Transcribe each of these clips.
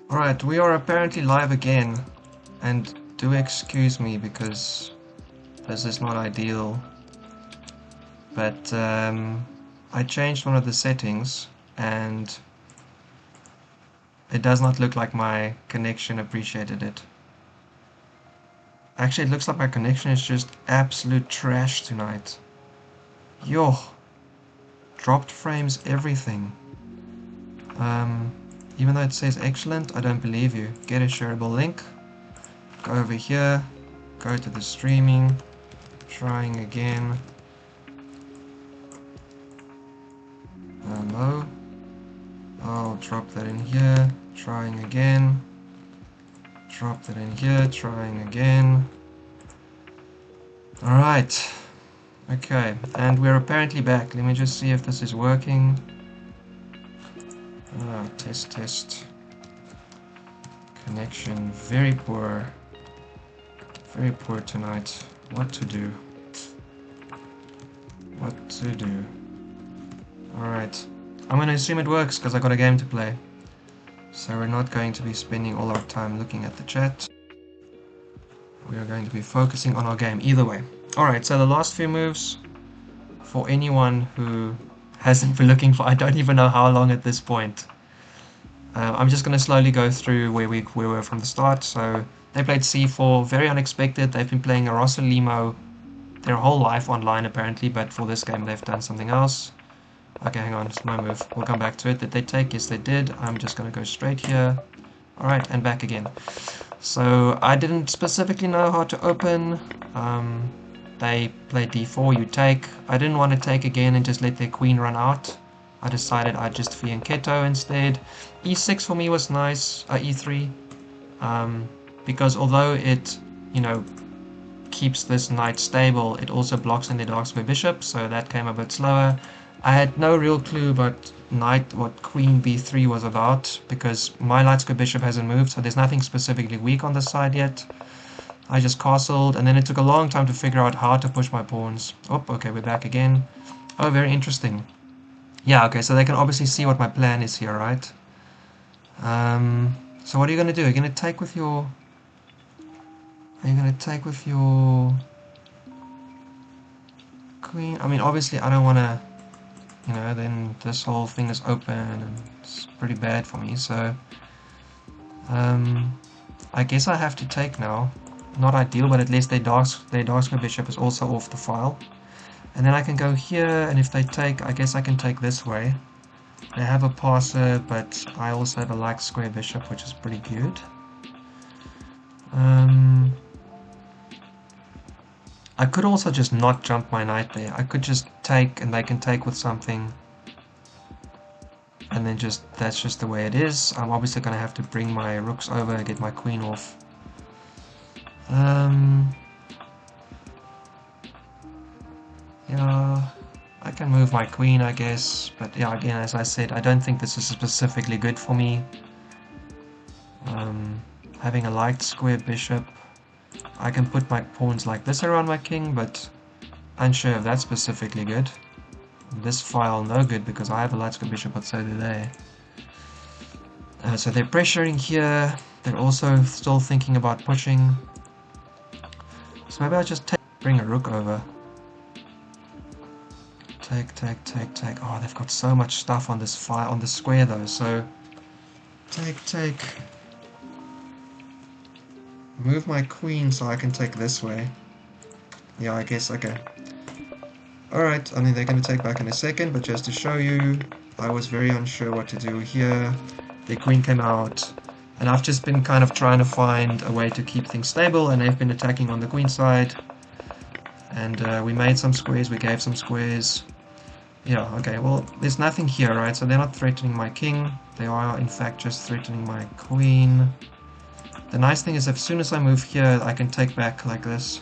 Alright, we are apparently live again, and do excuse me because this is not ideal, but I changed one of the settings and it does not look like my connection appreciated it. Actually, it looks like my connection is just absolute trash tonight. Yo, dropped frames, everything. Even though it says excellent, I don't believe you. Get a shareable link. Go over here. Go to the streaming. Trying again. Hello. I'll drop that in here. Trying again. Drop that in here. Trying again. Alright. Okay, and we're apparently back. Let me just see if this is working. Test. Connection very poor. Very poor tonight. What to do? What to do? Alright. I'm gonna assume it works because I got a game to play. So we're not going to be spending all our time looking at the chat. We are going to be focusing on our game either way. Alright, so the last few moves, for anyone who hasn't been looking for, I don't even know how long at this point. I'm just going to slowly go through where we were from the start. So they played c4, very unexpected. They've been playing a Rossolimo their whole life online apparently, but for this game they've done something else. Okay, hang on, it's my move. We'll come back to it. Did they take? Yes, they did. I'm just going to go straight here. Alright, and back again. So I didn't specifically know how to open. They played d4, you take. I didn't want to take again and just let their queen run out. I decided I'd just fianchetto instead. e6 for me was nice, e3. Because although it, keeps this knight stable, it also blocks in the dark square bishop, so that came a bit slower. I had no real clue what queen b3 was about, because my light square bishop hasn't moved, so there's nothing specifically weak on this side yet. I just castled, and then it took a long time to figure out how to push my pawns. Oh, okay, we're back again. Oh, very interesting. Yeah, okay, so they can obviously see what my plan is here, right? So what are you going to do? Are you going to take with your... queen? I mean, obviously I don't want to... then this whole thing is open, and it's pretty bad for me, so... I guess I have to take now. Not ideal, but at least their dark square bishop is also off the file. And then I can go here, and if they take, I guess I can take this way. They have a passer, but I also have a light square bishop, which is pretty good. I could also just not jump my knight there. I could just take, and they can take with something. And then that's just the way it is. I'm obviously going to have to bring my rooks over and get my queen off. Yeah, I can move my queen, I guess. But yeah, again, as I said, I don't think this is specifically good for me. Having a light square bishop, I can put my pawns like this around my king, but unsure if that's specifically good. This file, no good, because I have a light square bishop, but so do they. So they're pressuring here. They're also still thinking about pushing. So maybe I'll just bring a rook over. Take. Oh, they've got so much stuff on this file, on the square though, so... Take. Move my queen so I can take this way. Yeah, I guess, okay. Alright, I mean, they're going to take back in a second, but just to show you, I was very unsure what to do here. The queen came out, and I've just been kind of trying to find a way to keep things stable, and they've been attacking on the queen side. And we made some squares, we gave some squares. Yeah, okay, well, there's nothing here, right? So they're not threatening my king. They are, in fact, just threatening my queen. The nice thing is, as soon as I move here, I can take back like this.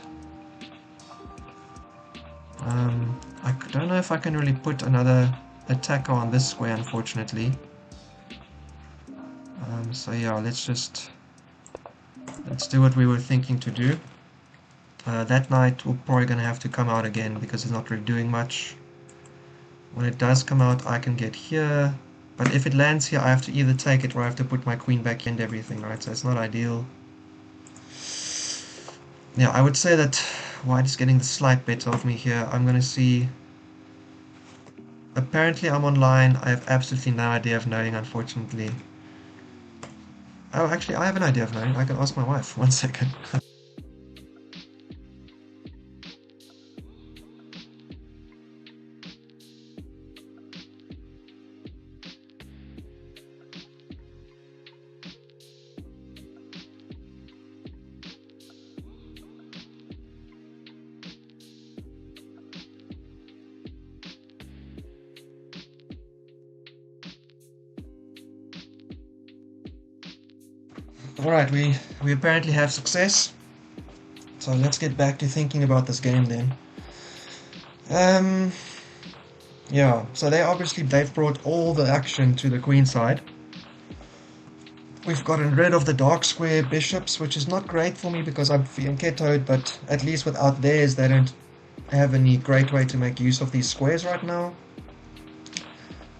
I don't know if I can really put another attacker on this square, unfortunately. So yeah, let's do what we were thinking to do. That knight will probably going to have to come out again because it's not really doing much. When it does come out, I can get here. But if it lands here, I have to either take it or I have to put my queen back and everything, right? So it's not ideal. Yeah, I would say that white is getting the slight better of me here. I'm gonna see... Apparently I'm online. I have absolutely no idea of knowing, unfortunately. Oh, actually, I have an idea of knowing. I can ask my wife. One second. Alright, we apparently have success. So let's get back to thinking about this game then. Yeah, so they've brought all the action to the queenside. We've gotten rid of the dark square bishops, which is not great for me because I'm fianchettoed, but at least without theirs they don't have any great way to make use of these squares right now.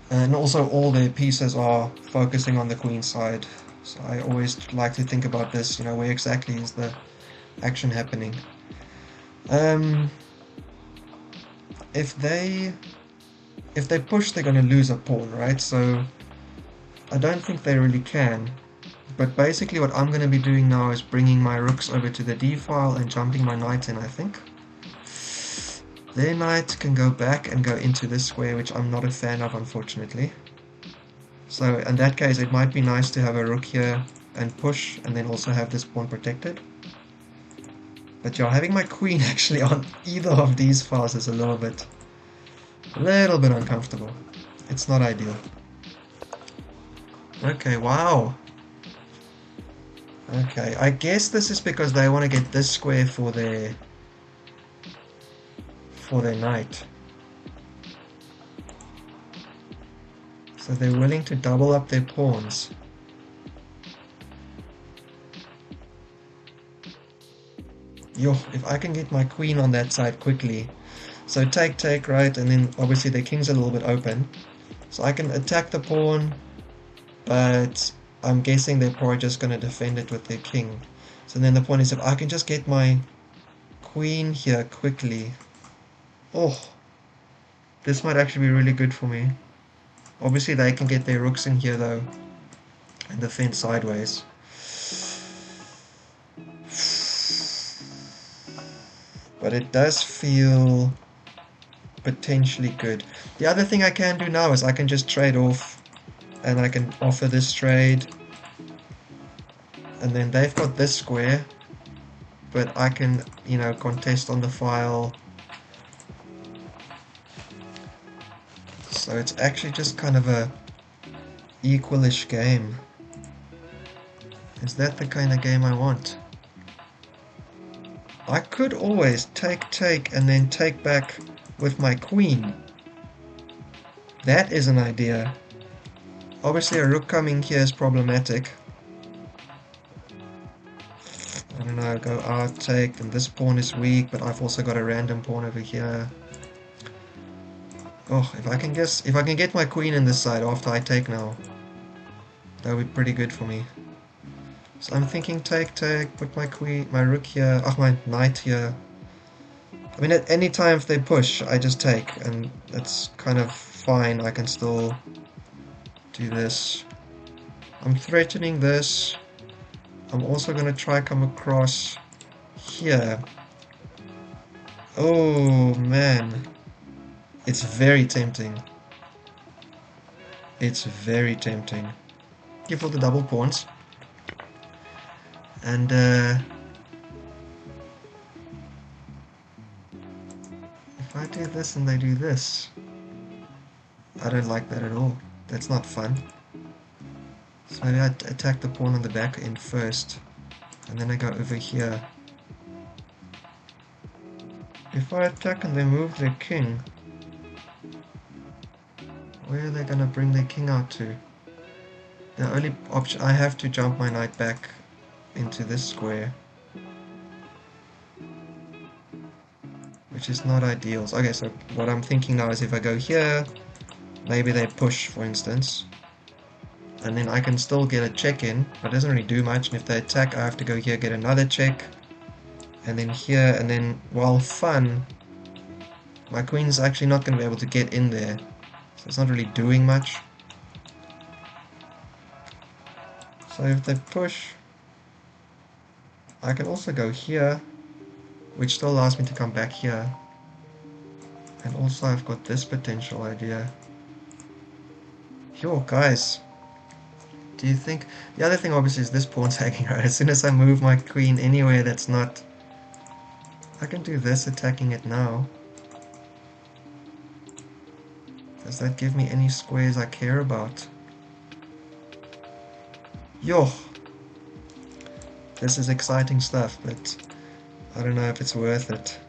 And also all their pieces are focusing on the queenside. So I always like to think about this, you know, where exactly is the action happening. If they push, they're going to lose a pawn, right? So I don't think they really can. But basically what I'm going to be doing now is bringing my rooks over to the d file and jumping my knight in, I think. Their knight can go back and go into this square, which I'm not a fan of, unfortunately. So in that case, it might be nice to have a rook here and push, and then also have this pawn protected. But yeah, having my queen actually on either of these files is a little bit uncomfortable. It's not ideal. Okay, wow. Okay, I guess this is because they want to get this square for their knight. So they're willing to double up their pawns. Yo, if I can get my queen on that side quickly. So take, right, and then obviously the king's a little bit open. So I can attack the pawn, but I'm guessing they're probably just going to defend it with their king. So then the point is, if I can just get my queen here quickly. Oh, this might actually be really good for me. Obviously they can get their rooks in here though and defend sideways. But it does feel potentially good. The other thing I can do now is I can just trade off, and I can offer this trade, and then they've got this square, but I can, you know, contest on the file. So it's actually just kind of a equalish game. Is that the kind of game I want? I could always take and then take back with my queen. That is an idea. Obviously a rook coming here is problematic. I don't know, go out, take, and this pawn is weak, but I've also got a random pawn over here. Oh, if I can get my queen in this side after I take now, that would be pretty good for me. So I'm thinking take, put my queen, my rook here, my knight here. I mean, at any time if they push, I just take, and that's kind of fine. I can still do this. I'm threatening this. I'm also going to try come across here. Oh, man. It's very tempting. It's very tempting. Give all the double pawns. And, if I do this and they do this, I don't like that at all. That's not fun. So maybe I attack the pawn on the back end first, and then I go over here. If I attack and they move their king, where are they going to bring their king out to? The only option, I have to jump my knight back into this square, which is not ideal. Okay, so what I'm thinking now is if I go here, maybe they push, for instance. and then I can still get a check in, but it doesn't really do much, and if they attack I have to go here, get another check, and then here, and then while fun, my queen's actually not going to be able to get in there, so it's not really doing much. So if they push, I can also go here, which still allows me to come back here. And also I've got this potential idea. Yo, guys, do you think... The other thing obviously is this pawn's hanging right. As soon as I move my queen anywhere that's not... I can do this, attacking it now. Does that give me any squares I care about? Yo! This is exciting stuff, but I don't know if it's worth it.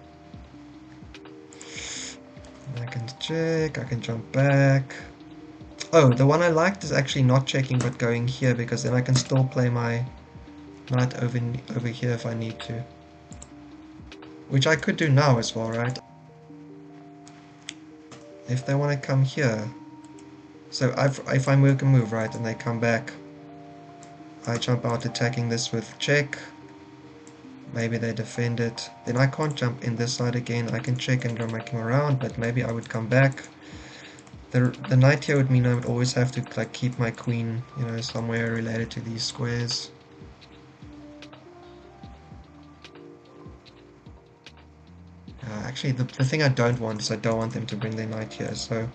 I can check, I can jump back. Oh, the one I liked is actually not checking but going here, because then I can still play my knight over here if I need to. Which I could do now as well, right? If they want to come here. So if I make a move, right, and they come back, I jump out attacking this with check. Maybe they defend it. Then I can't jump in this side again. I can check and draw my king around, but maybe I would come back. The knight here would mean I would always have to like keep my queen, you know, somewhere related to these squares. Actually, the thing I don't want is I don't want them to bring their knight here, so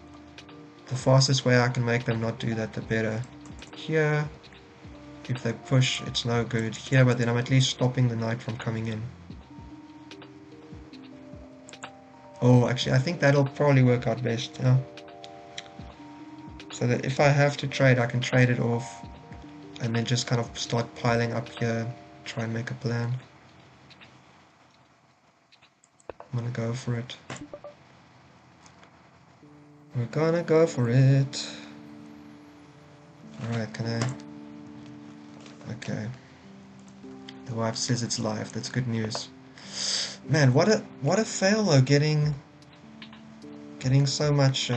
the fastest way I can make them not do that, the better. Here, if they push, it's no good. Here, but then I'm at least stopping the knight from coming in. Oh, actually, I think that'll probably work out best, yeah. So that if I have to trade, I can trade it off and then just kind of start piling up here, try and make a plan. I'm gonna go for it. We're gonna go for it. Alright, can I... Okay. The wife says it's live, that's good news. Man, what a fail though, getting so much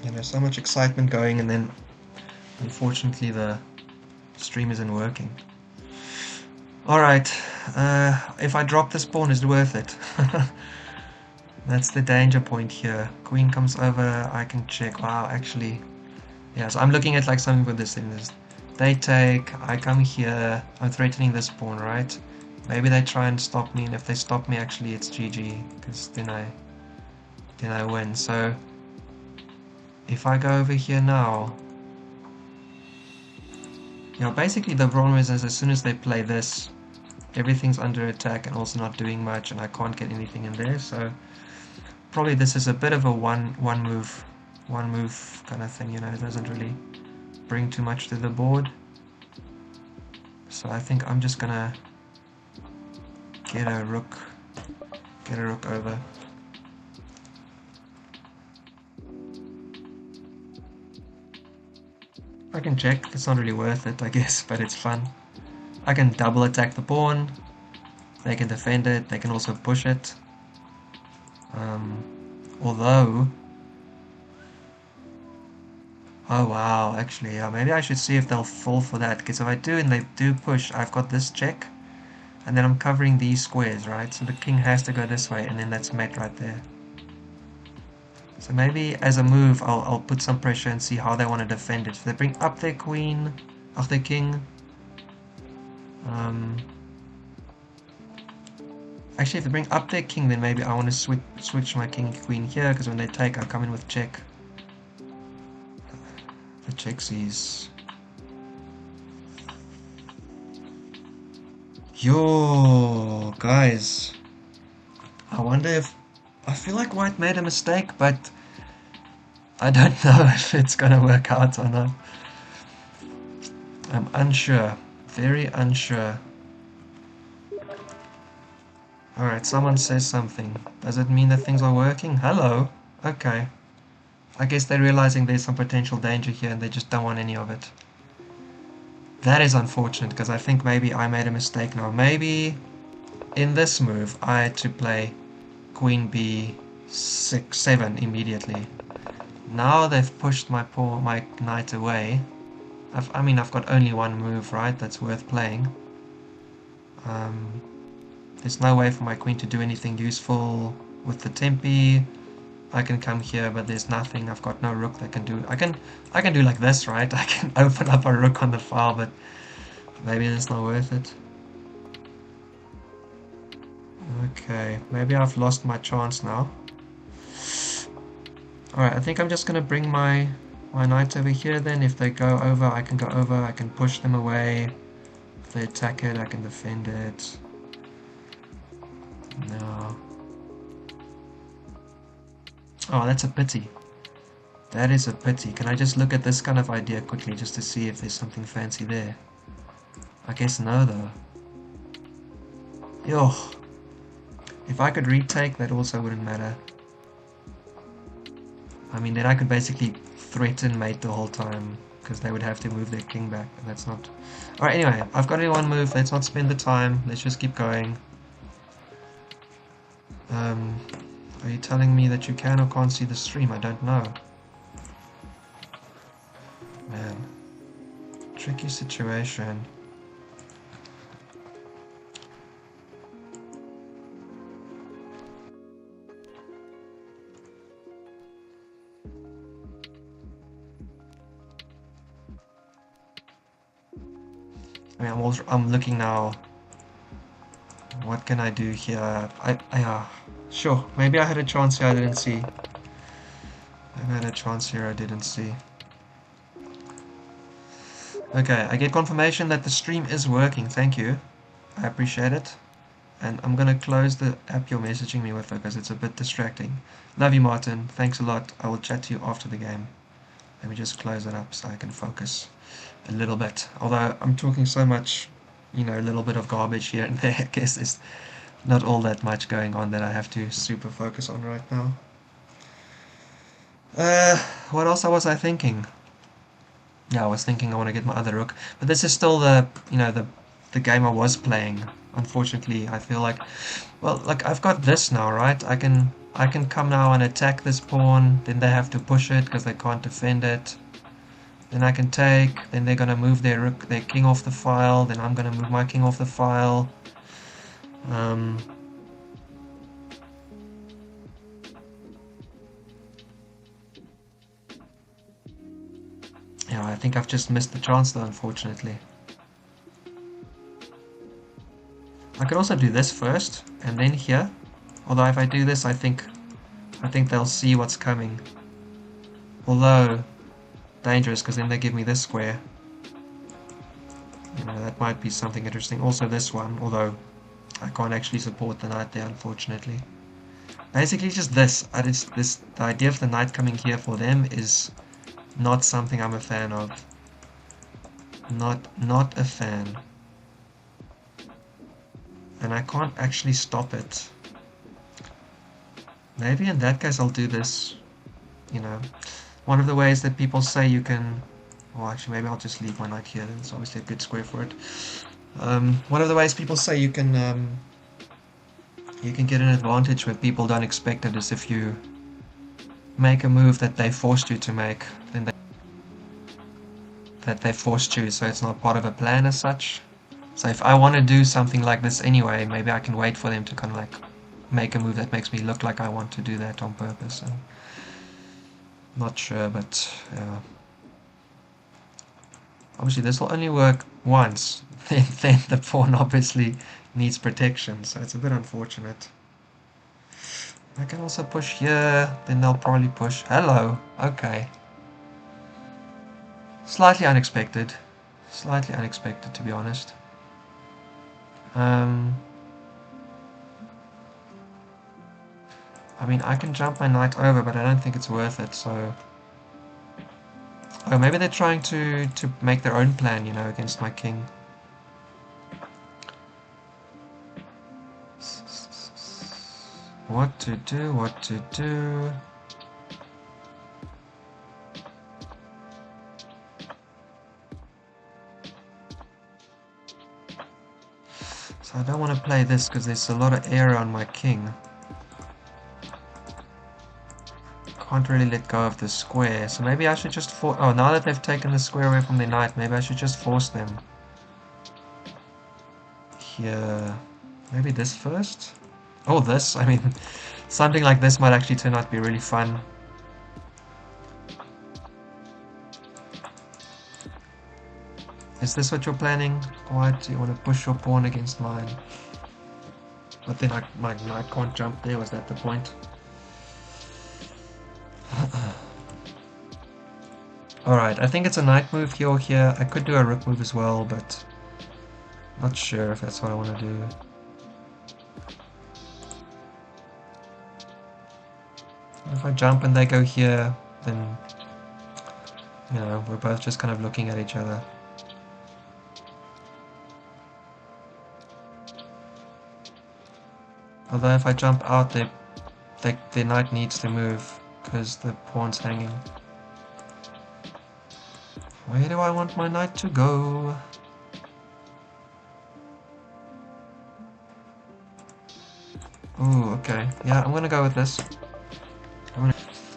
you know, so much excitement going, and then unfortunately the stream isn't working. Alright, if I drop this pawn, is it worth it? That's the danger point here. Queen comes over, I can check. Wow, actually, yeah, so I'm looking at like something with this thing. They take, I come here, I'm threatening this pawn, right? Maybe they try and stop me, and if they stop me, actually it's GG, because then I win. So if I go over here now, you know, basically the problem is as soon as they play this, everything's under attack and also not doing much, and I can't get anything in there. So probably this is a bit of a one move kind of thing, you know, it doesn't really bring too much to the board. So I think I'm just gonna get a rook over. I can check, it's not really worth it, I guess, but it's fun. I can double attack the pawn, they can defend it, they can also push it. Although... Oh wow, actually, yeah, maybe I should see if they'll fall for that, because if I do and they do push, I've got this check, and then I'm covering these squares, right? So the king has to go this way, and then that's met right there. So maybe as a move, I'll put some pressure and see how they want to defend it. If they bring up their queen, of their king. Actually, if they bring up their king, then maybe I want to switch my king queen here, because when they take, I come in with check. The check sees. Yo, guys. I wonder if... I feel like white made a mistake, but I don't know if it's gonna work out or not. I'm unsure. Very unsure. Alright, someone says something. Does it mean that things are working? Hello? Okay. I guess they're realizing there's some potential danger here and they just don't want any of it. That is unfortunate, because I think maybe I made a mistake now. Maybe in this move I had to play Queen B6, 7 immediately. Now they've pushed my knight away. I mean, I've got only one move, right? That's worth playing. There's no way for my queen to do anything useful with the tempi. I can come here, but there's nothing. I've got no rook that can do. I can do like this, right? I can open up a rook on the file, but maybe it's not worth it. Okay, maybe I've lost my chance now. Alright, I think I'm just gonna bring my knight over here then. If they go over, I can go over. I can push them away. If they attack it, I can defend it. No. Oh, that's a pity. That is a pity. Can I just look at this kind of idea quickly just to see if there's something fancy there? I guess no, though. Yo. If I could retake, that also wouldn't matter. I mean, then I could basically threaten mate the whole time, because they would have to move their king back, and that's not... Alright, anyway, I've got only one move. Let's not spend the time. Let's just keep going. Are you telling me that you can or can't see the stream? I don't know. Man. Tricky situation. I mean, I'm looking now. What can I do here? Sure. Maybe I had a chance here I didn't see. I had a chance here I didn't see. Okay, I get confirmation that the stream is working. Thank you. I appreciate it. And I'm gonna close the app you're messaging me with because it's a bit distracting. Love you, Martin. Thanks a lot. I will chat to you after the game. Let me just close it up so I can focus a little bit. Although I'm talking so much, you know, a little bit of garbage here and there. I guess there's not all that much going on that I have to super focus on right now. What else was I thinking? Yeah, I was thinking I want to get my other rook. But this is still the, you know, the game I was playing. Unfortunately, I feel like, well, like I've got this now, right? I can come now and attack this pawn. Then they have to push it because they can't defend it. Then I can take. Then they're gonna move their rook, their king off the file. Then I'm gonna move my king off the file. Yeah, I think I've just missed the chance though, unfortunately. I could also do this first, and then here. Although if I do this, I think they'll see what's coming. Although, dangerous, because then they give me this square. You know, that might be something interesting. Also this one, although I can't actually support the knight there, unfortunately. Basically just this. The idea of the knight coming here for them is not something I'm a fan of. Not a fan. And I can't actually stop it. Maybe in that case I'll do this. You know, one of the ways that people say you can... Well, actually, maybe I'll just leave my knight here. Then it's obviously a good square for it. One of the ways people say you can get an advantage where people don't expect it is if you make a move that they forced you to make, then they forced you, so it's not part of a plan as such. So if I want to do something like this anyway, maybe I can wait for them to kind of like make a move that makes me look like I want to do that on purpose. So, not sure, but yeah. Obviously this will only work once, then the pawn obviously needs protection, so it's a bit unfortunate. I can also push here, then they'll probably push. Hello, okay. Slightly unexpected. Slightly unexpected, to be honest. I mean, I can jump my knight over, but I don't think it's worth it, so... Oh, maybe they're trying to make their own plan, you know, against my king. What to do, what to do... So I don't want to play this because there's a lot of air on my king. can't really let go of the square, so maybe I should just oh, now that they've taken the square away from their knight, maybe I should just force them. Here, maybe this first? Oh, this, I mean, something like this might actually turn out to be really fun. Is this what you're planning? Why do you want to push your pawn against mine? But then my knight can't jump there, was that the point? Alright, I think it's a knight move here or here. I could do a rook move as well, but not sure if that's what I want to do. If I jump and they go here, then, you know, we're both just kind of looking at each other. Although if I jump out, their knight needs to move, because the pawn's hanging. Where do I want my knight to go? Ooh, okay. Yeah, I'm gonna go with this.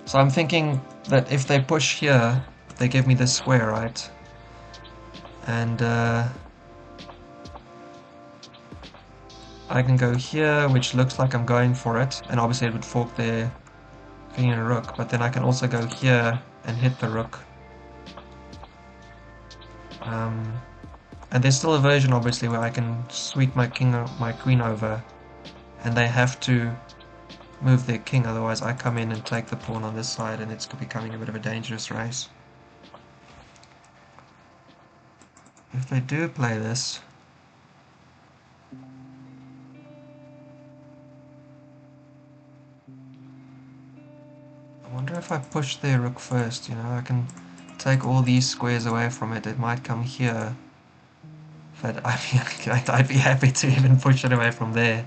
So I'm thinking that if they push here, they give me this square, right? And I can go here, which looks like I'm going for it, and obviously it would fork their king and rook, but then I can also go here and hit the rook. And there's still a version, obviously, where I can sweep my queen over, and they have to move their king, otherwise I come in and take the pawn on this side, and it's becoming a bit of a dangerous race. If they do play this, I wonder if I push their rook first, you know, I can take all these squares away from it, it might come here. But I'd be happy to even push it away from there.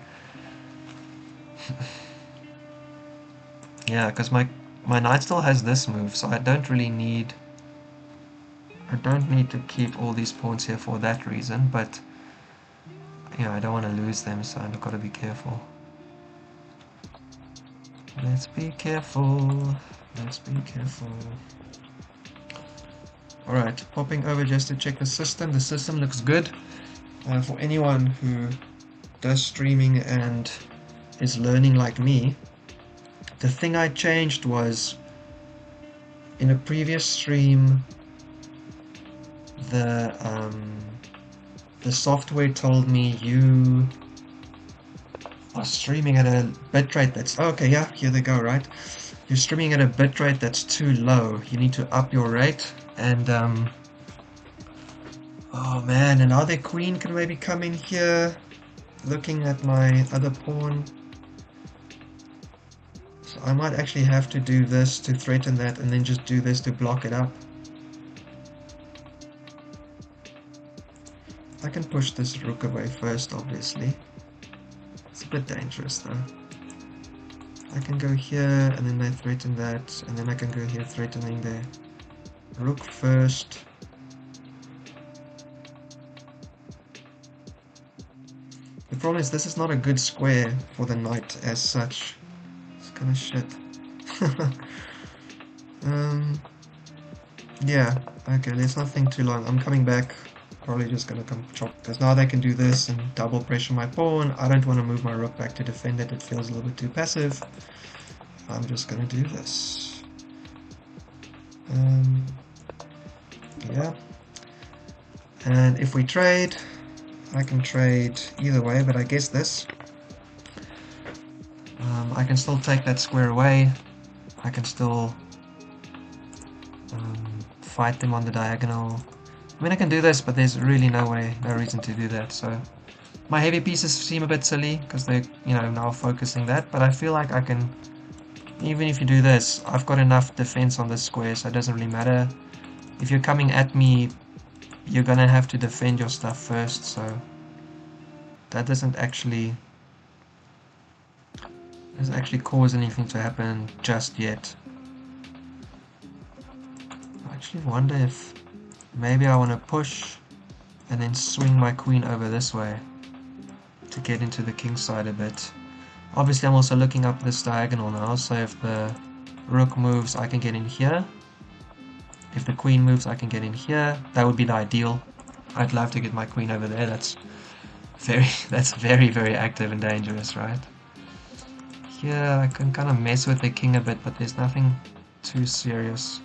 Yeah, because my knight still has this move, so I don't need to keep all these pawns here for that reason, but yeah, I don't want to lose them, so I've got to be careful. Let's be careful. Let's be careful. Alright, popping over just to check the system. The system looks good. For anyone who does streaming and is learning like me, the thing I changed was, in a previous stream, the software told me you are streaming at a bitrate that's... Oh, okay, yeah, here they go, right? You're streaming at a bitrate that's too low. You need to up your rate, and oh man, and now their queen can maybe come in here, looking at my other pawn. So I might actually have to do this to threaten that, and then just do this to block it up. I can push this rook away first, obviously. It's a bit dangerous though. I can go here, and then they threaten that, and then I can go here threatening their rook first. The problem is this is not a good square for the knight as such. It's kind of shit. Yeah, okay, let's not think too long. I'm coming back. Probably just gonna come chop, because now they can do this and double pressure my pawn. I don't want to move my rook back to defend it. It feels a little bit too passive. I'm just gonna do this. Yeah. And if we trade, I can trade either way, but I guess this. I can still take that square away. I can still fight them on the diagonal. I mean, I can do this, but there's really no reason to do that. So my heavy pieces seem a bit silly because they're, you know, now focusing that. But I feel like I can, even if you do this, I've got enough defense on this square, so it doesn't really matter. If you're coming at me, you're gonna have to defend your stuff first. So that doesn't actually cause anything to happen just yet. I actually wonder if maybe I want to push and then swing my queen over this way to get into the king side a bit. Obviously I'm also looking up this diagonal now, so if the rook moves, I can get in here. If the queen moves, I can get in here. That would be the ideal. I'd love to get my queen over there. That's very, very active and dangerous, right? Here, I can kind of mess with the king a bit, but there's nothing too serious.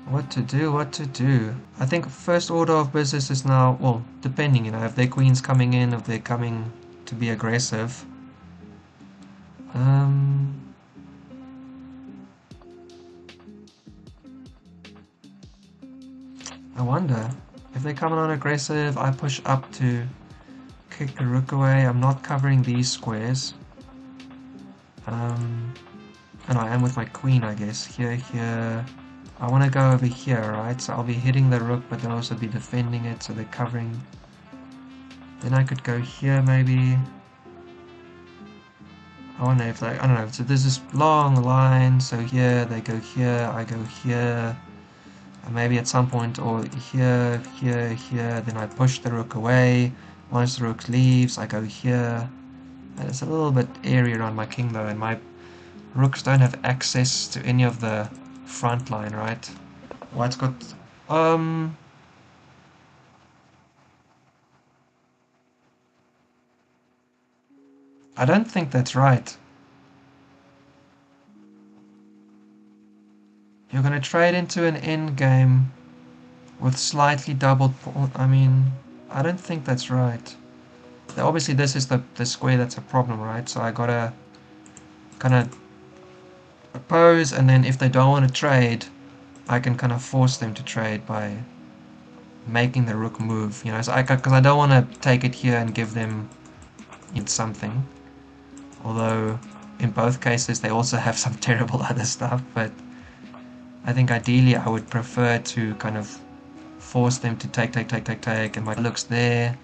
What to do, what to do? I think first order of business is now, well, depending, you know, if their queen's coming in, if they're coming to be aggressive. I wonder, if they're coming on aggressive, I push up to kick the rook away. I'm not covering these squares. And I am with my queen, I guess. Here. I want to go over here, right? So I'll be hitting the rook, but they'll also be defending it, so they're covering. Then I could go here, maybe. I wonder if I don't know. So there's this long line. So here, they go here, I go here. And maybe at some point, or here. Then I push the rook away. Once the rook leaves, I go here. And it's a little bit airy around my king, though, and my rooks don't have access to any of the front line, right? White's got... I don't think that's right. You're gonna trade into an endgame with slightly doubled... I mean, I don't think that's right. Obviously, this is the square that's a problem, right? So I gotta kind of oppose, and then if they don't want to trade, I can kind of force them to trade by making the rook move, you know, so because I don't want to take it here and give them something, although in both cases they also have some terrible other stuff, but I think ideally I would prefer to kind of force them to take, and my looks there.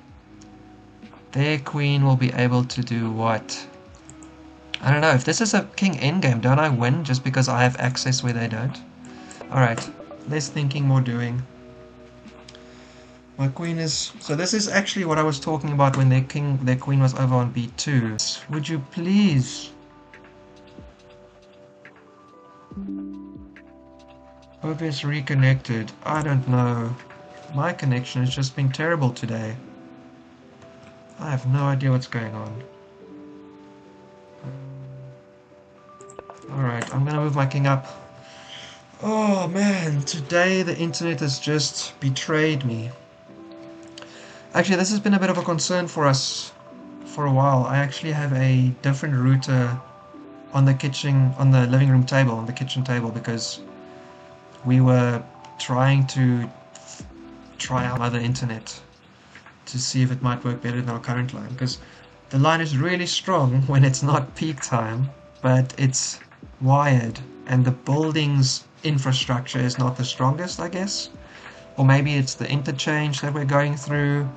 Their queen will be able to do what? I don't know, if this is a king endgame, don't I win just because I have access where they don't? Alright, less thinking, more doing. My queen is... So this is actually what I was talking about when their queen was over on b2. Would you please? Hope it's reconnected. I don't know. My connection has just been terrible today. I have no idea what's going on. Alright, I'm gonna move my king up. Oh man, today the internet has just betrayed me. Actually, this has been a bit of a concern for us for a while. I actually have a different router on the living room table, on the kitchen table, because we were trying to try out other internet to see if it might work better than our current line, because the line is really strong when it's not peak time, but it's wired and the building's infrastructure is not the strongest, I guess. Or maybe it's the interchange that we're going through.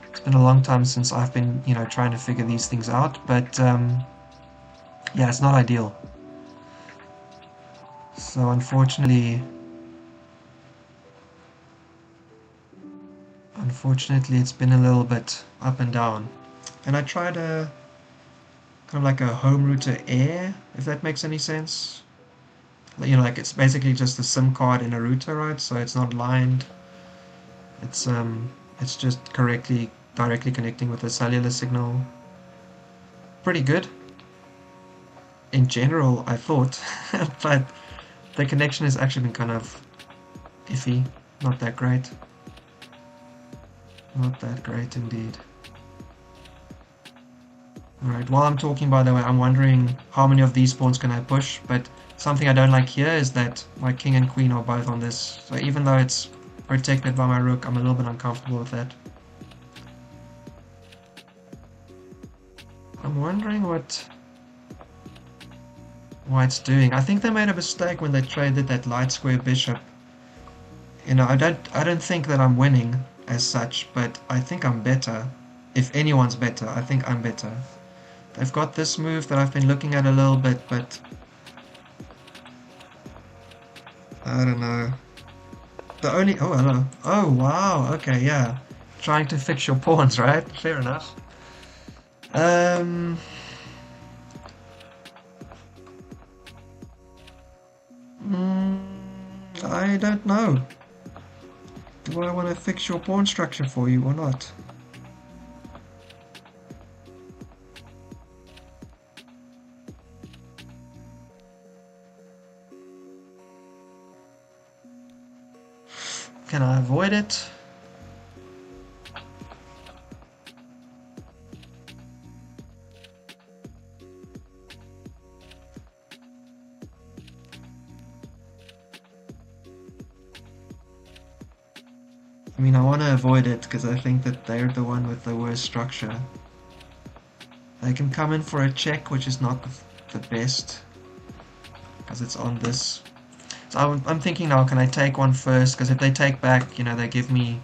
It's been a long time since I've been, you know, trying to figure these things out, but yeah, it's not ideal. So unfortunately it's been a little bit up and down. And I tried a kind of like a home router Air, if that makes any sense. You know, like it's basically just a SIM card in a router, right? So it's not lined. It's just directly connecting with a cellular signal. Pretty good in general, I thought, but the connection has actually been kind of iffy, not that great. Not that great indeed. Alright, while I'm talking, by the way, I'm wondering how many of these pawns can I push, but something I don't like here is that my king and queen are both on this, so even though it's protected by my rook, I'm a little bit uncomfortable with that. I'm wondering what White's doing. I think they made a mistake when they traded that light square bishop. You know, I don't think that I'm winning as such, but I think I'm better. If anyone's better, I think I'm better. They've got this move that I've been looking at a little bit, but I don't know. The only... Oh, hello. Oh, wow. Okay, yeah. Trying to fix your pawns, right? Fair enough. I don't know. Do I want to fix your pawn structure for you or not? Can I avoid it? I mean, I want to avoid it because I think that they're the one with the worst structure. They can come in for a check, which is not the best because it's on this. So I'm thinking now, can I take one first? Because if they take back, you know, they give me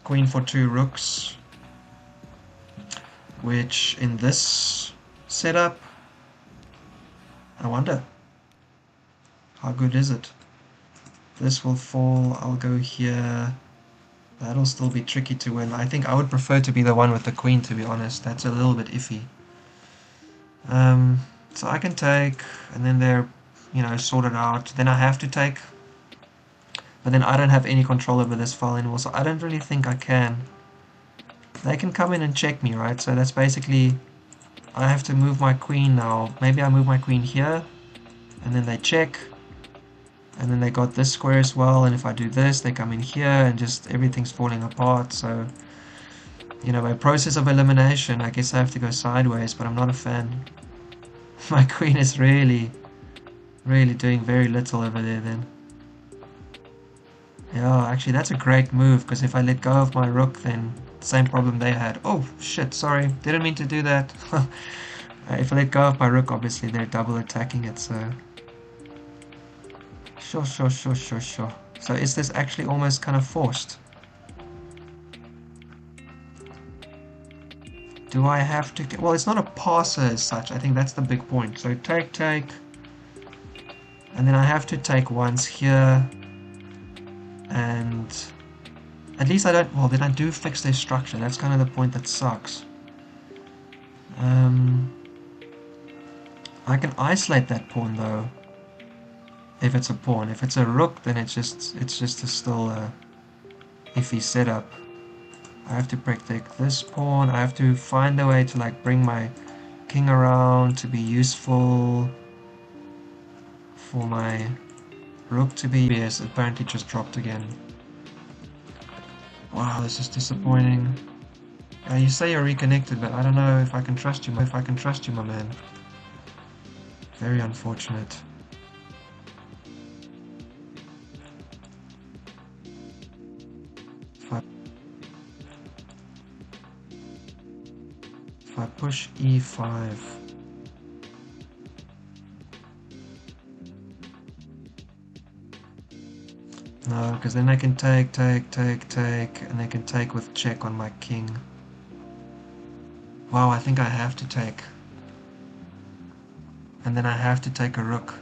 queen for 2 rooks, which in this setup, I wonder, how good is it? This will fall, I'll go here. That'll still be tricky to win. I think I would prefer to be the one with the queen, to be honest. That's a little bit iffy. So I can take, and then they're, you know, sorted out. Then I have to take, but then I don't have any control over this file anymore, so I don't really think I can. They can come in and check me, right? So that's basically, I have to move my queen now. Maybe I move my queen here, and then they check. And then they got this square as well, and if I do this, they come in here, and just everything's falling apart. So, you know, by process of elimination, I guess I have to go sideways, but I'm not a fan. My queen is really doing very little over there then. Yeah, actually that's a great move, because if I let go of my rook, then same problem they had. Oh, shit, sorry, didn't mean to do that. If I let go of my rook, obviously they're double attacking it, so... Sure. So is this actually almost kind of forced? Do I have to... Well, it's not a passer as such. I think that's the big point. So take. And then I have to take once here. And... At least I don't... Well, then I do fix their structure. That's kind of the point that sucks. I can isolate that pawn, though. If it's a pawn. If it's a rook, then it's just a still iffy setup. I have to protect this pawn. I have to find a way to like bring my king around to be useful for my rook to be. Yes, apparently just dropped again. Wow, this is disappointing. You say you're reconnected, but I don't know if I can trust you. My man. Very unfortunate. If I push e5, no, because then I can take, and they can take with check on my king. Wow, I think I have to take. And then I have to take a rook.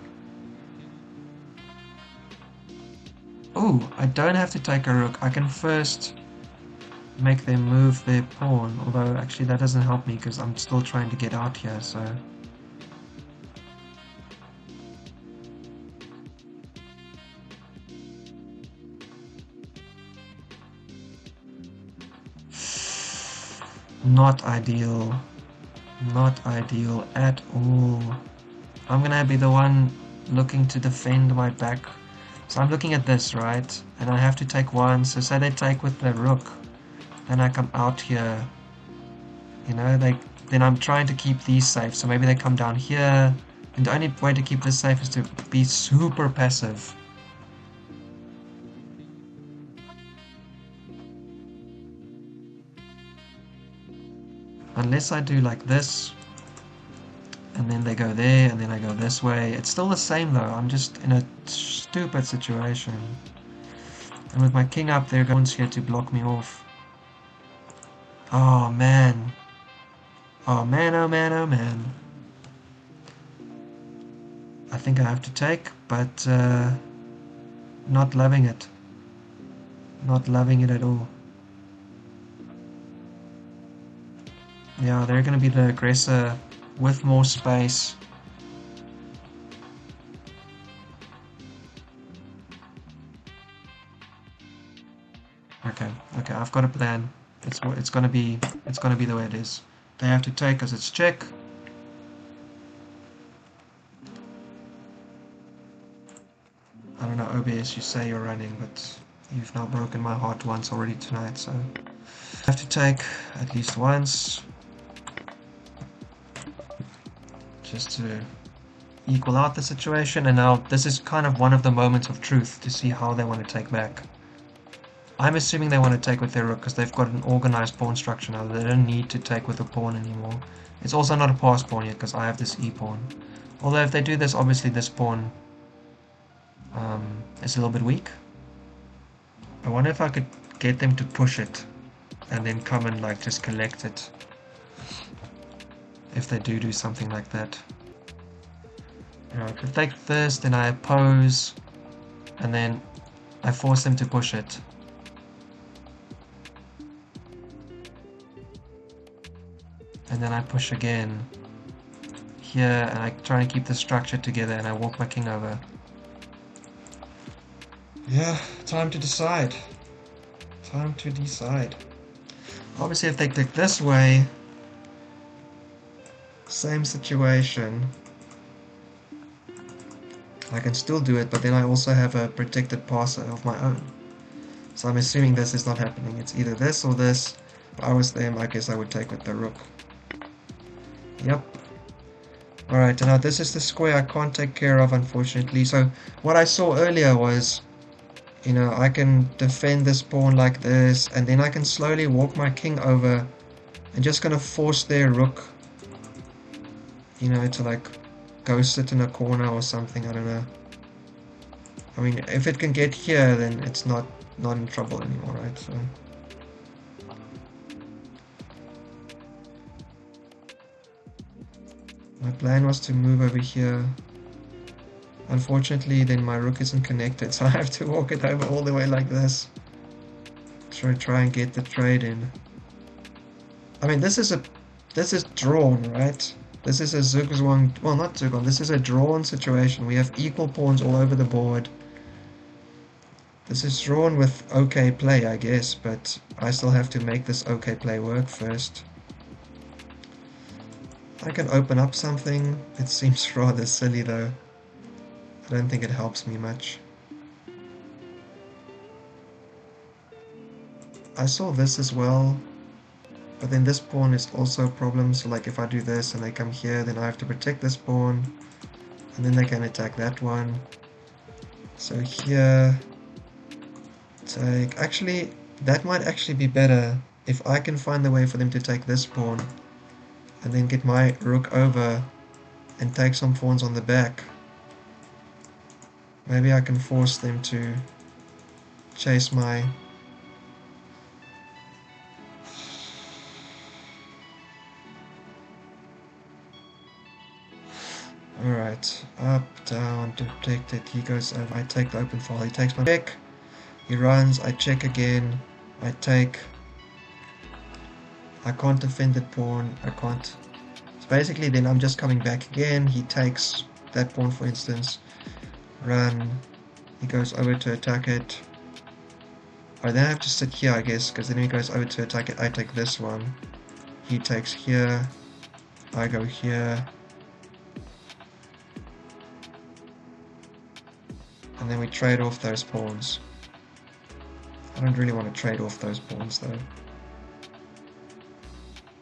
Oh, I don't have to take a rook. I can first make them move their pawn, although actually that doesn't help me because I'm still trying to get out here, so... Not ideal. Not ideal at all. I'm gonna be the one looking to defend my back. So I'm looking at this, right? And I have to take one, so say they take with the rook. Then I come out here, you know, then I'm trying to keep these safe, so maybe they come down here, and the only way to keep this safe is to be super passive. Unless I do like this, and then they go there, and then I go this way. It's still the same though, I'm just in a stupid situation. And with my king up there, goes here to block me off. Oh man. Oh man. I think I have to take, but not loving it. Not loving it at all. Yeah, they're going to be the aggressor with more space. Okay, okay, I've got a plan. It's gonna be the way it is. They have to take because it's check. I don't know, OBS, you say you're running, but you've now broken my heart once already tonight, so I have to take at least once just to equal out the situation. And now this is kind of one of the moments of truth to see how they want to take back. I'm assuming they want to take with their rook because they've got an organized pawn structure now. They don't need to take with a pawn anymore. It's also not a pass pawn yet because I have this e pawn. Although if they do this, obviously this pawn is a little bit weak. I wonder if I could get them to push it and then come and like just collect it. If they do something like that. Alright, if they take this, then I oppose, and then I force them to push it. And then I push again here, and I try and keep the structure together, and I walk my king over. Yeah, time to decide. Time to decide. Obviously, if they click this way, same situation. I can still do it, but then I also have a protected passer of my own. So I'm assuming this is not happening. It's either this or this. If I was them, I guess I would take with the rook. Yep. Alright, now this is the square I can't take care of, unfortunately. So what I saw earlier was, you know, I can defend this pawn like this, and then I can slowly walk my king over and just gonna force their rook, you know, to like go sit in a corner or something, I don't know. I mean, if it can get here, then it's not in trouble anymore, right? So my plan was to move over here. Unfortunately, then my rook isn't connected, so I have to walk it over all the way like this. Try and get the trade in. I mean, this is drawn, right? This is a zugzwang, well, not zugzwang, this is a drawn situation. We have equal pawns all over the board. This is drawn with okay play, I guess, but I still have to make this okay play work first. I can open up something. It seems rather silly though. I don't think it helps me much. I saw this as well, but then this pawn is also a problem. So like if I do this and they come here, then I have to protect this pawn, and then they can attack that one. So here, take, actually that might actually be better if I can find a way for them to take this pawn and then get my rook over and take some pawns on the back. Maybe I can force them to chase my... Alright, up, down, protect it, he goes over, I take the open file, he takes my check, he runs, I check again, I take, I can't defend that pawn, I can't, so basically then I'm just coming back again, he takes that pawn for instance, run, he goes over to attack it, I then have to sit here I guess, because then he goes over to attack it, I take this one, he takes here, I go here, and then we trade off those pawns. I don't really want to trade off those pawns though.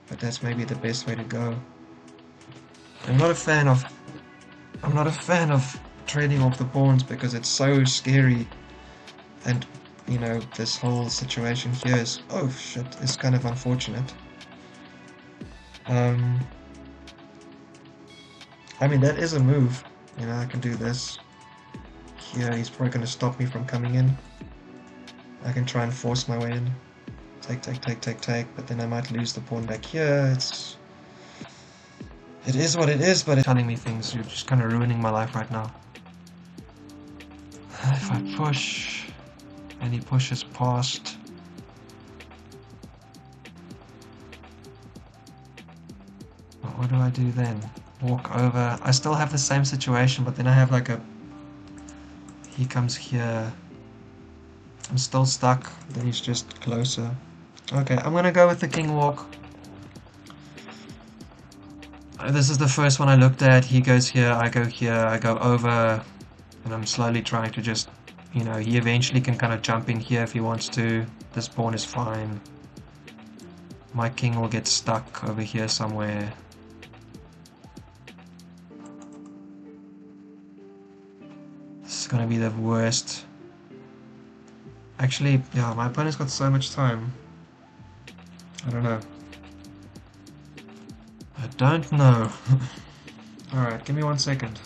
But that's maybe the best way to go. I'm not a fan of trading off the pawns because it's so scary, and you know, this whole situation here is, oh shit, it's kind of unfortunate. I mean, that is a move, you know, I can do this. Here, he's probably going to stop me from coming in. I can try and force my way in. Take, but then I might lose the pawn back here. It is what it is, but it's telling me things. You're just kind of ruining my life right now. If I push, and he pushes past. What do I do then? Walk over. I still have the same situation, but then I have like a... He comes here. I'm still stuck, then he's just closer. Okay, I'm gonna go with the king walk. This is the first one I looked at. He goes here, I go over, and I'm slowly trying to just, you know, he eventually can kind of jump in here if he wants to. This pawn is fine. My king will get stuck over here somewhere. This is gonna be the worst. Actually, yeah, my opponent's got so much time. I don't know. I don't know. Alright, give me 1 second.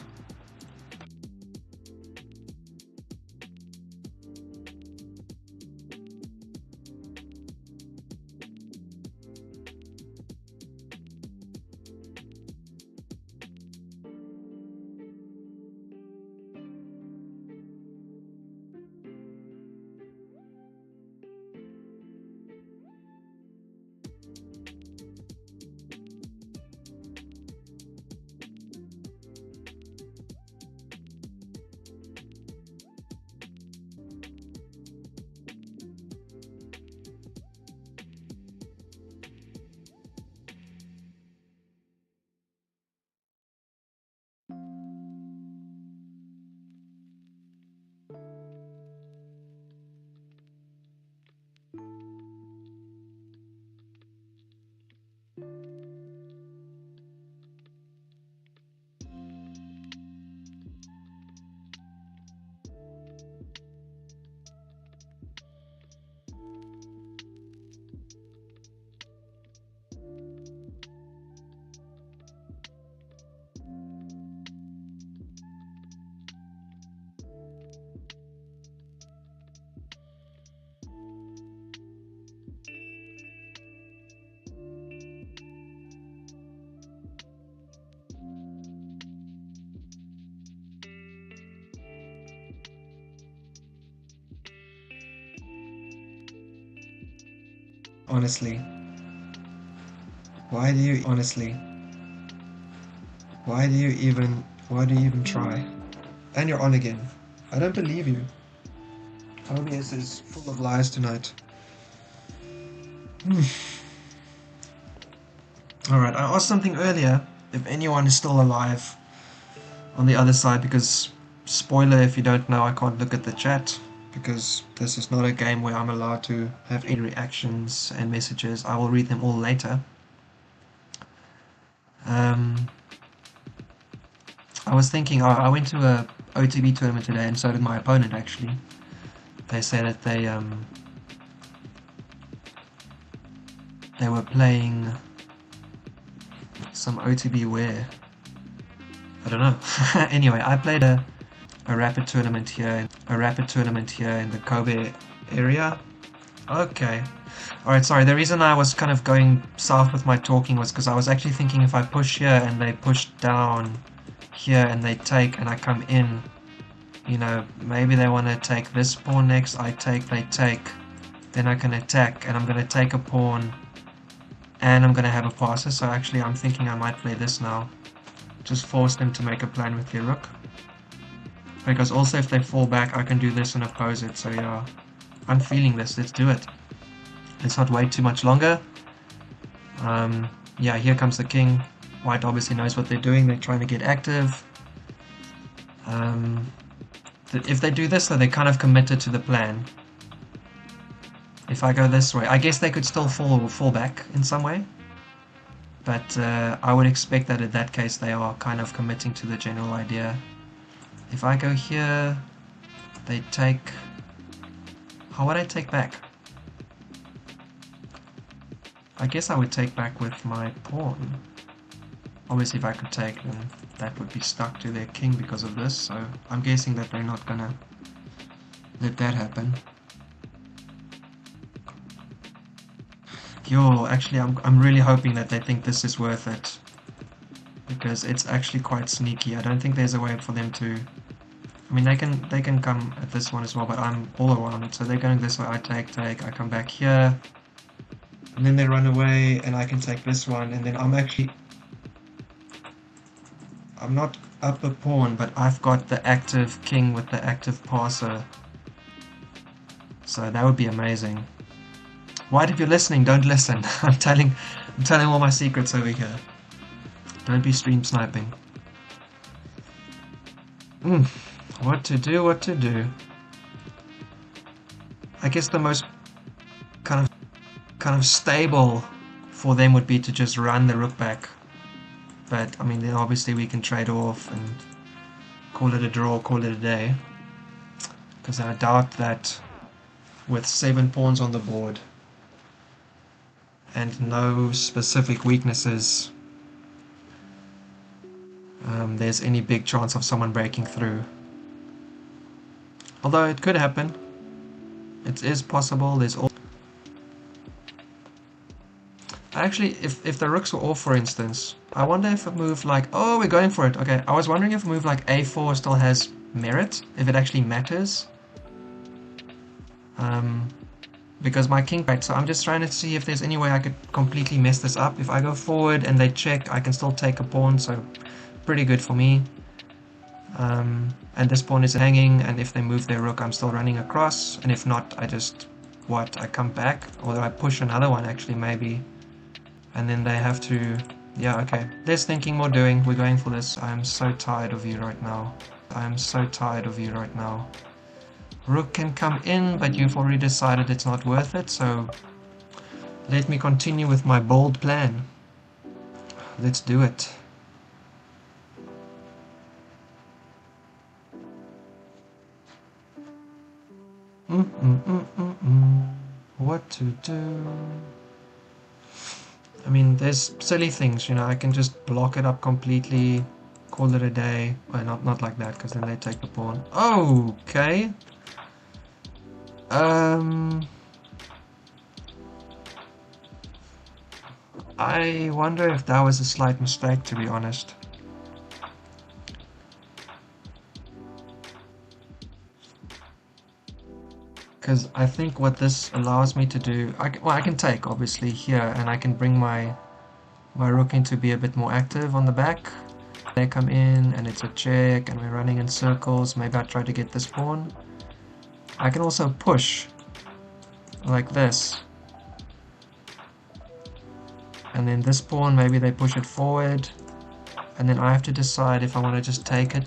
Honestly. Why do you even try? And you're on again. I don't believe you. OBS is full of lies tonight. Alright, I asked something earlier, if anyone is still alive on the other side, because, spoiler if you don't know, I can't look at the chat, because this is not a game where I'm allowed to have any reactions and messages. I will read them all later. I was thinking, I went to a OTB tournament today, and so did my opponent actually. They said that they were playing some OTB where, I don't know. Anyway, I played a rapid tournament here in the Kobe area. Okay. Alright, sorry, the reason I was kind of going south with my talking was because I was actually thinking if I push here and they push down here and they take and I come in, you know, maybe they want to take this pawn next, I take, they take, then I can attack, and I'm going to take a pawn and I'm going to have a passer, so actually I'm thinking I might play this now. Just force them to make a plan with their rook. Because also if they fall back I can do this and oppose it, so yeah. I'm feeling this, let's do it. Let's not wait too much longer. Yeah, here comes the king. White obviously knows what they're doing, they're trying to get active. If they do this though, they're kind of committed to the plan. If I go this way, I guess they could still fall back in some way. But I would expect that in that case they are kind of committing to the general idea. If I go here, they take... How would I take back? I guess I would take back with my pawn. Obviously if I could take, then that would be stuck to their king because of this, so I'm guessing that they're not gonna let that happen. Yo, actually I'm really hoping that they think this is worth it, because it's actually quite sneaky. I don't think there's a way for them to... I mean, they can come at this one as well, but I'm all around, so they're going this way. I take, I come back here, and then they run away, and I can take this one, and then I'm not up a pawn, but I've got the active king with the active passer. So that would be amazing. White, if you're listening, don't listen. I'm telling all my secrets over here. Don't be stream sniping. What to do? I guess the most kind of stable for them would be to just run the rook back. But I mean, then obviously we can trade off and call it a draw, call it a day. Because I doubt that with 7 pawns on the board and no specific weaknesses, there's any big chance of someone breaking through. Although it could happen. It is possible. There's all. Actually, if the rooks were off, for instance, I wonder if a move like... Oh, we're going for it. Okay, I was wondering if a move like a4 still has merit, if it actually matters. Because my king... Right, so I'm just trying to see if there's any way I could completely mess this up. If I go forward and they check, I can still take a pawn, so pretty good for me. And this pawn is hanging, and if they move their rook, I'm still running across. And if not, I just... I come back? Or I push another one, actually, maybe. And then they have to... Yeah, okay. Less thinking, more doing. We're going for this. I'm so tired of you right now. I'm so tired of you right now. Rook can come in, but you've already decided it's not worth it, so... Let me continue with my bold plan. Let's do it. What to do? I mean, there's silly things, you know, I can just block it up completely, call it a day. Well, not like that, because then they take the pawn. Okay. I wonder if that was a slight mistake, to be honest. Because I think what this allows me to do, I can take obviously here, and I can bring my rook in to be a bit more active on the back. They come in and it's a check and we're running in circles. Maybe I try to get this pawn. I can also push like this. And then this pawn, maybe they push it forward. And then I have to decide if I want to just take a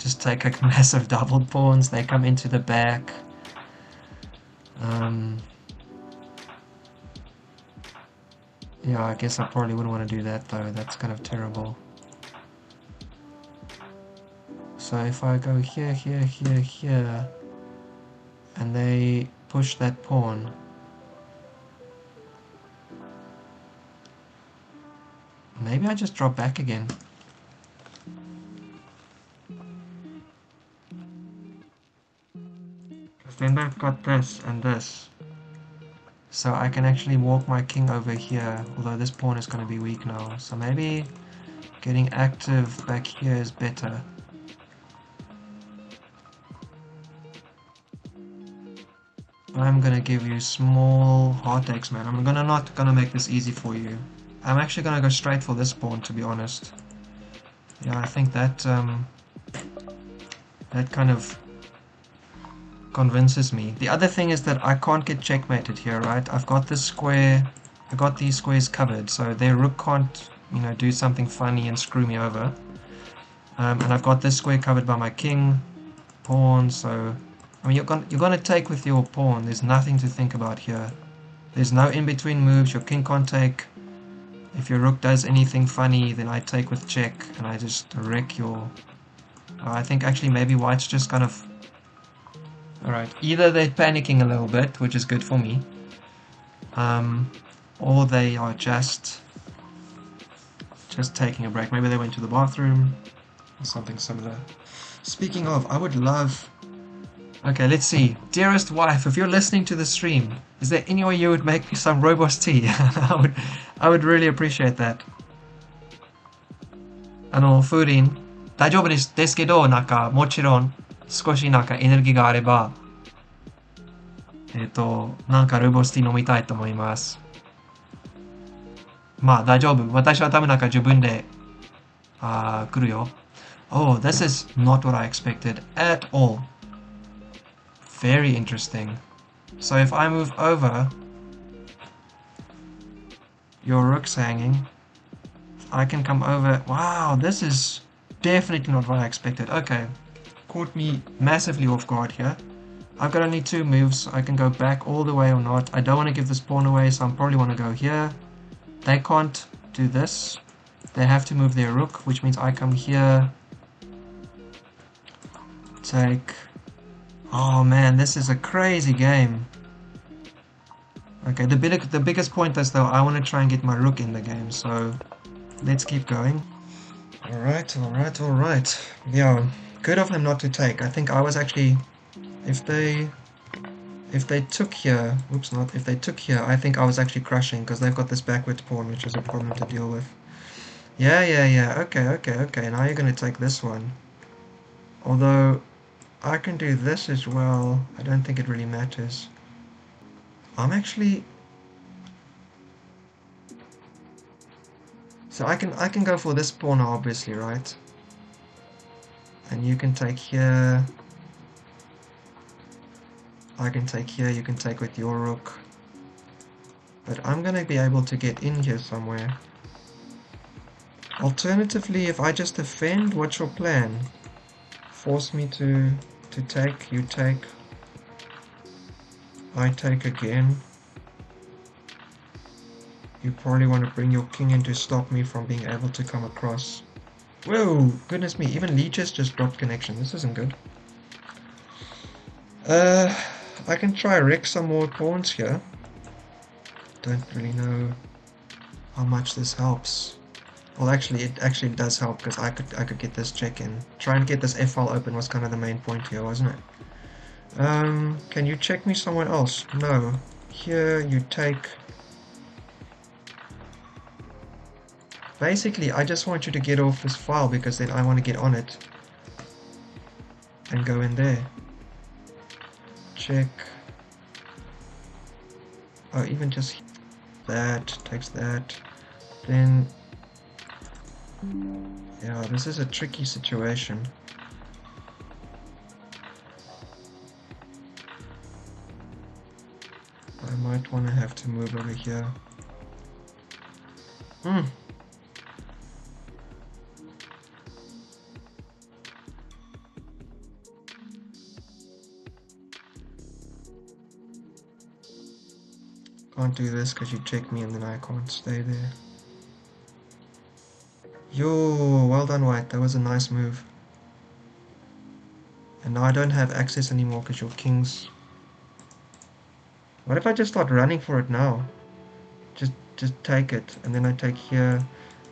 massive doubled pawns. They come into the back. Yeah, I guess I probably wouldn't want to do that though, that's kind of terrible. So if I go here, and they push that pawn, maybe I just drop back again. Because then they've got this and this. So I can actually walk my king over here, although this pawn is going to be weak now. So maybe getting active back here is better. I'm going to give you small heartaches, man. I'm not going to make this easy for you. I'm actually going to go straight for this pawn, to be honest. Yeah, I think that that kind of convinces me. The other thing is that I can't get checkmated here, right? I've got this square, I got these squares covered, so their rook can't, you know, do something funny and screw me over. And I've got this square covered by my king, pawn, so... I mean, you're gonna take with your pawn, there's nothing to think about here. There's no in-between moves, your king can't take. If your rook does anything funny, then I take with check, and I just wreck your... I think actually maybe white's just kind of... Alright, either they're panicking a little bit, which is good for me, or they are just taking a break. Maybe they went to the bathroom, or something similar. Speaking of, I would love... Okay, let's see. Dearest wife, if you're listening to the stream, is there any way you would make me some rooibos tea? I would really appreciate that. 風鈴、大丈夫ですけど、なんか、もちろん、少しなんかエネルギーがあれば、なんかルーボスティー飲みたいと思います。まあ大丈夫。私は多分なんか自分で、来るよ。Oh, this is not what I expected at all. Very interesting. So if I move over, your rook's hanging. I can come over. Wow, this is definitely not what I expected. Okay, caught me massively off guard here. I've got only 2 moves. I can go back all the way or not. I don't want to give this pawn away, so I probably want to go here. They can't do this. They have to move their rook, which means I come here. Take. Oh man, this is a crazy game. Okay, the biggest point is though, I want to try and get my rook in the game, so let's keep going. Alright, alright, alright. Yeah, good of them not to take. I think I was actually... If they took here... Oops, not. If they took here, I think I was actually crushing, because they've got this backwards pawn, which is a problem to deal with. Yeah. Okay. Now you're going to take this one. Although, I can do this as well. I don't think it really matters. I'm actually... So I can go for this pawn obviously, right? And you can take here. I can take here, you can take with your rook. But I'm gonna be able to get in here somewhere. Alternatively, if I just defend, what's your plan? Force me to take, you take. I take again. You probably want to bring your king in to stop me from being able to come across. Whoa, goodness me, even Lichess just dropped connection. This isn't good. I can try wreck some more pawns here. Don't really know how much this helps. Well, actually, it actually does help because I could get this check in. Try and get this F-file open was kind of the main point here, wasn't it? Can you check me somewhere else? No. Here you take... Basically, I just want you to get off this file because then I want to get on it and go in there. Check. Oh, even just that takes that. Then, yeah, this is a tricky situation. I might want to have to move over here. Can't do this because you check me and then I can't stay there. Yo, well done white, that was a nice move. And now I don't have access anymore because your king's... What if I just start running for it now? Just take it, and then I take here.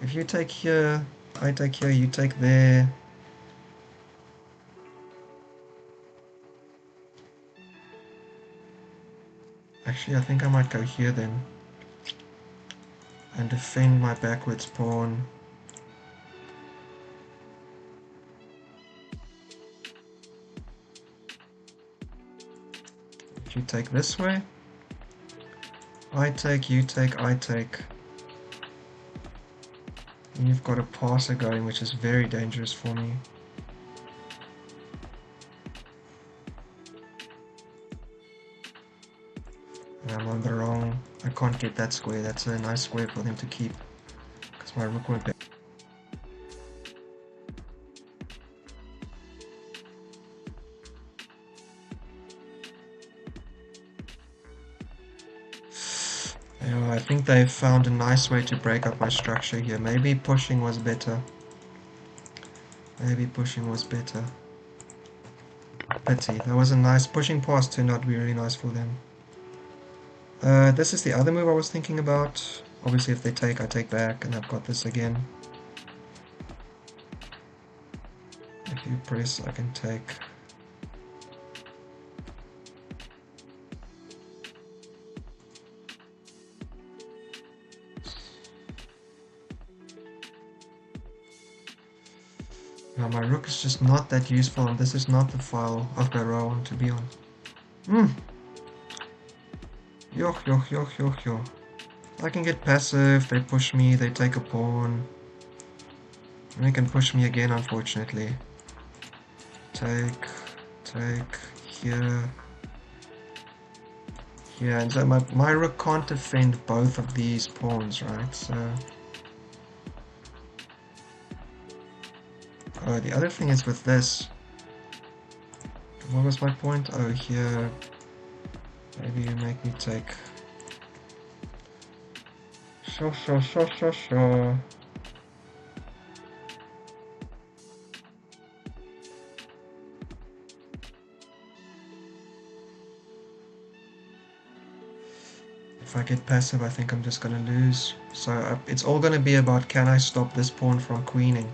If you take here, I take here, you take there. Actually, I think I might go here then. And defend my backwards pawn. If you take this way, I take, you take, I take. And you've got a passer going, which is very dangerous for me. I'm on the wrong... I can't get that square. That's a nice square for them to keep. Because my rook won't be... Yeah, I think they found a nice way to break up my structure here. Maybe pushing was better. Maybe pushing was better. Pity. That was a nice... Pushing past turned out to be really nice for them. This is the other move I was thinking about. Obviously if they take, I take back, and I've got this again. If you press, I can take. Now my rook is just not that useful, and this is not the file of the row I want to be on. Yo. I can get passive, they push me, they take a pawn. And they can push me again, unfortunately. Take, here. here, and so my rook can't defend both of these pawns, right? So, oh, the other thing is with this. What was my point? Oh, here. Maybe you make me take. Sure. If I get passive, I think I'm just gonna lose. So it's all gonna be about, can I stop this pawn from queening?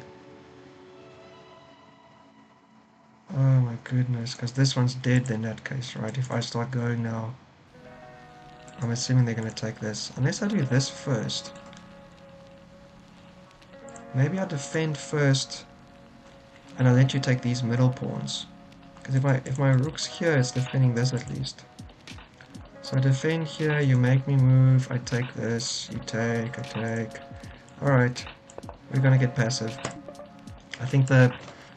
Oh my goodness, because this one's dead in that case, right? If I start going now, I'm assuming they're gonna take this. Unless I do this first. Maybe I defend first, and I let you take these middle pawns. Because if my rook's here, it's defending this at least. So I defend here, you make me move, I take this, you take, I take. Alright, we're gonna get passive. I think the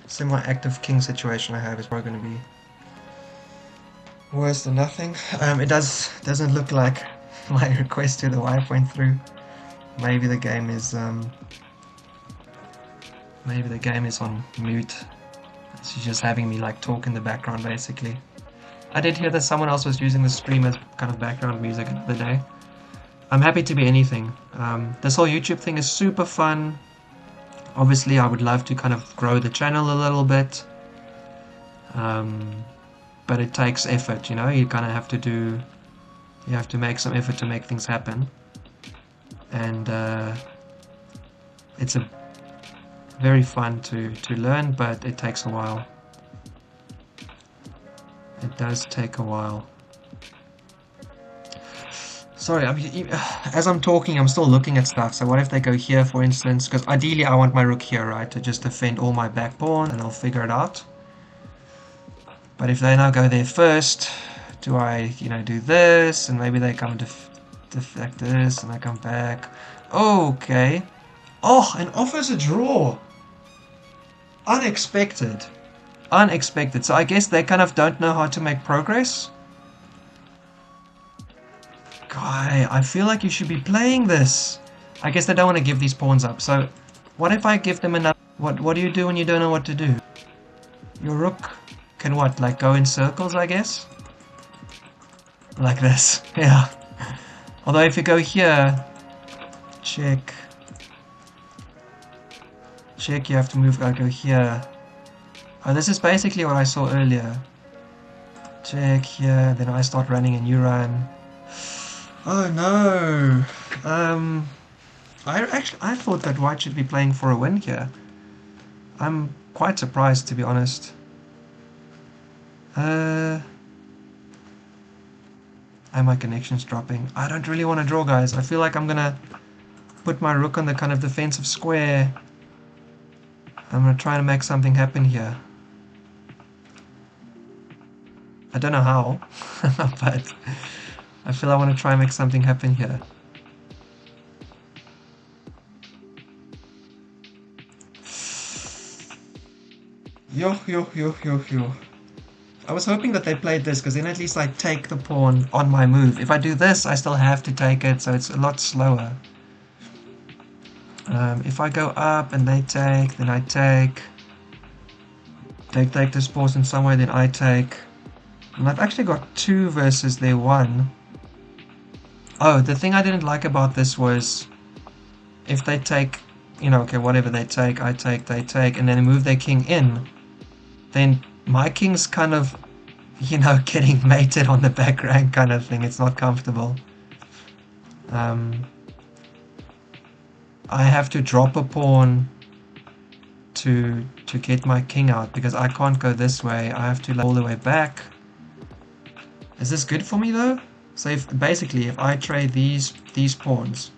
semi-active king situation I have is probably gonna be worse than nothing. It doesn't look like my request to the wife went through. Maybe the game is on mute. She's just having me like talk in the background basically. I did hear that someone else was using the stream as kind of background music the other day. I'm happy to be anything. This whole YouTube thing is super fun. Obviously, I would love to kind of grow the channel a little bit. But it takes effort, you know? You kind of have to make some effort to make things happen. And it's very fun to learn, but it takes a while. It does take a while. Sorry, as I'm talking, I'm still looking at stuff. So what if they go here, for instance? Because ideally I want my rook here, right? To just defend all my back pawn, and I'll figure it out. But if they now go there first, do I, do this? And maybe they come deflect this, and I come back. Okay. Oh, and offers a draw. Unexpected. Unexpected. So I guess they kind of don't know how to make progress. Guy, I feel like you should be playing this. I guess they don't want to give these pawns up. So what if I give them another... What do you do when you don't know what to do? Your rook can what? Like go in circles, I guess? Like this. Yeah. Although if you go here... Check. Check, you have to move, go here. Oh, this is basically what I saw earlier. Check here, then I start running and you run. Oh no! I thought that white should be playing for a win here. I'm quite surprised, to be honest. And my connection's dropping. I don't really want to draw, guys. I feel like I'm gonna put my rook on the kind of defensive square. I'm gonna try to make something happen here. I don't know how, but I feel I want to try and make something happen here. Yo. I was hoping that they played this, because then at least I take the pawn on my move. If I do this, I still have to take it, so it's a lot slower. If I go up and they take, then I take. They take this pawn in some way, then I take. And I've actually got 2 versus their 1. Oh, the thing I didn't like about this was if they take, okay, whatever they take, I take, they take, and then they move their king in, then my king's kind of, getting mated on the back rank kind of thing. It's not comfortable. I have to drop a pawn to get my king out, because I can't go this way. I have to go all the way back. Is this good for me though? So if I trade these pawns,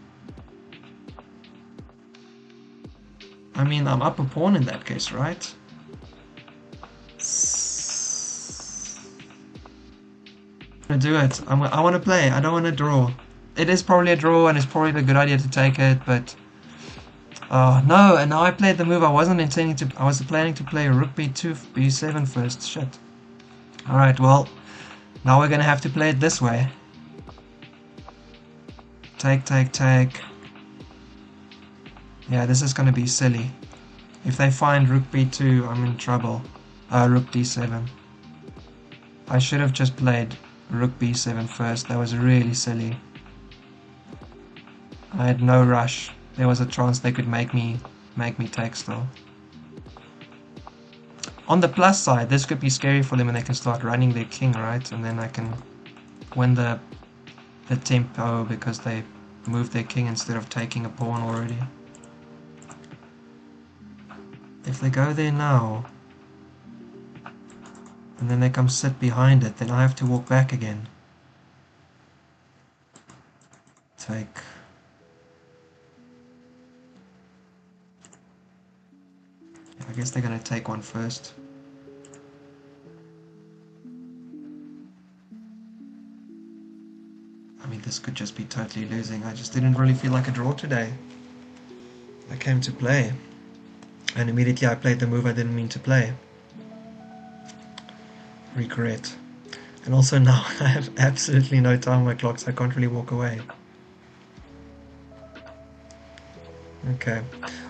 I mean I'm up a pawn in that case, right? I'm gonna do it. I want to play. I don't want to draw. It is probably a draw, and it's probably a good idea to take it, but no. And now I played the move I wasn't intending to. I was planning to play rook b2, b7 first. Shit. All right. Well. Now we're gonna have to play it this way. Take, take, take. Yeah, this is going to be silly. If they find rook b2, I'm in trouble. Rook d7. I should have just played rook b7 first. That was really silly. I had no rush. There was a chance they could make me take still. On the plus side, this could be scary for them and they can start running their king, right? And then I can win the tempo because they moved their king instead of taking a pawn already. If they go there now, and then they come sit behind it, then I have to walk back again. Take. I guess they're going to take one first. I mean, this could just be totally losing. I just didn't really feel like a draw today. I came to play. And immediately I played the move I didn't mean to play. Regret. And also now I have absolutely no time on my clock, so I can't really walk away. Okay.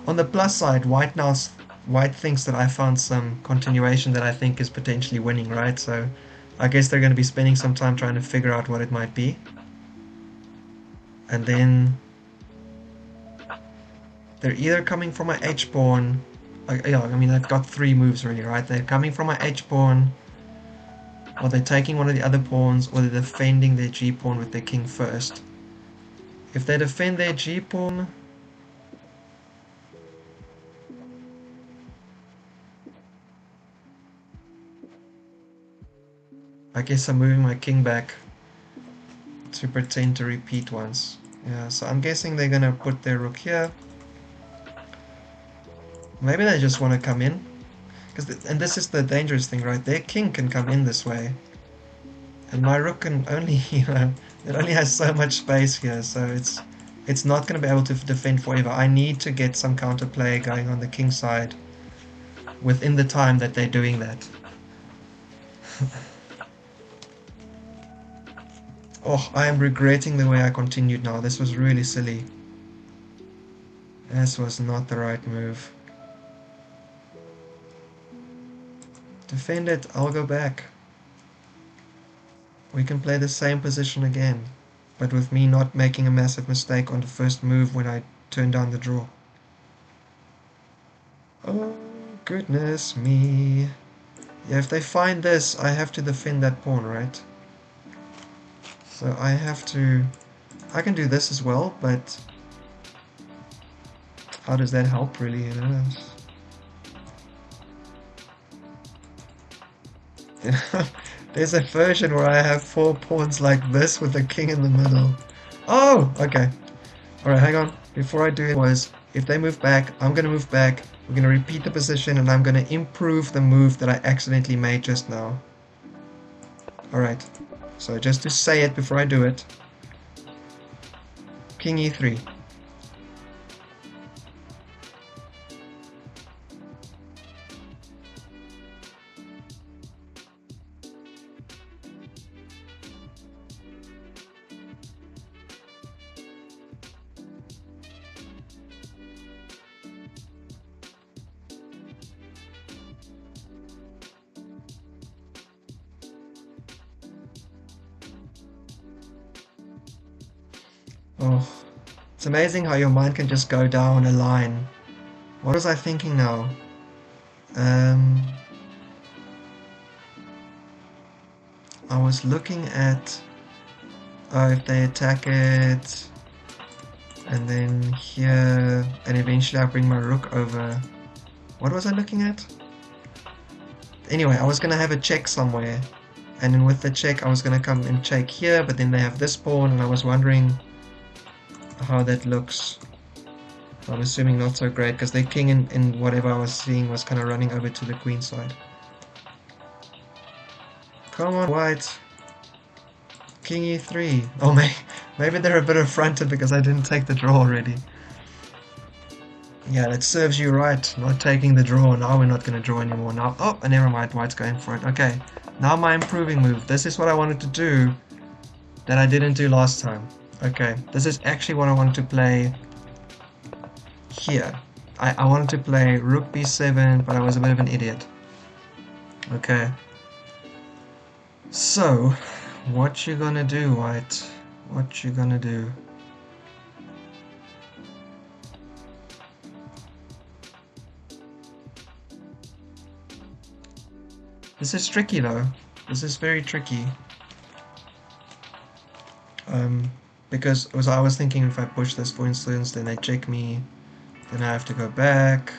On the plus side, White thinks that I found some continuation that I think is potentially winning, right? So I guess they're going to be spending some time trying to figure out what it might be. And then they're either coming from my h-pawn. Yeah, I mean, I've got three moves really, right? They're coming from my h-pawn, or they're taking one of the other pawns, or they're defending their g-pawn with their king first. If they defend their g-pawn, I guess I'm moving my king back to pretend to repeat once. Yeah, so I'm guessing they're gonna put their rook here. Maybe they just want to come in, and this is the dangerous thing, right? Their king can come in this way, and my rook can only, it only has so much space here, so it's not going to be able to defend forever. I need to get some counterplay going on the king side within the time that they're doing that. Oh, I am regretting the way I continued now. This was really silly. This was not the right move. Defend it, I'll go back. We can play the same position again, but with me not making a massive mistake on the first move when I turn down the draw. Oh, goodness me. Yeah, if they find this, I have to defend that pawn, right? So I have to... I can do this as well, but... how does that help, really, you know? There's a version where I have 4 pawns like this with the king in the middle. Oh, okay. Alright, hang on. Before I do it was, if they move back, I'm going to move back. We're going to repeat the position and I'm going to improve the move that I accidentally made just now. Alright. So just to say it before I do it. King e3. Oh, it's amazing how your mind can just go down a line. What was I thinking now? I was looking at if they attack it, and then here, and eventually I bring my rook over. What was I looking at? Anyway, I was gonna have a check somewhere, and then with the check I was gonna come and check here, but then they have this pawn, and I was wondering how that looks. I'm assuming not so great, because their king in whatever I was seeing was kind of running over to the queen side. Come on, white. King e3. Oh, maybe they're a bit affronted because I didn't take the draw already. Yeah, that serves you right, not taking the draw. Now we're not going to draw anymore. Now, oh, never mind, white's going for it. Okay, now my improving move. This is what I wanted to do that I didn't do last time. Okay, this is actually what I want to play here. I wanted to play rook b7, but I was a bit of an idiot. Okay. So, what you gonna do, White? What you gonna do? This is tricky though. This is very tricky. Because I was thinking if I push this, for instance, then they check me, then I have to go back.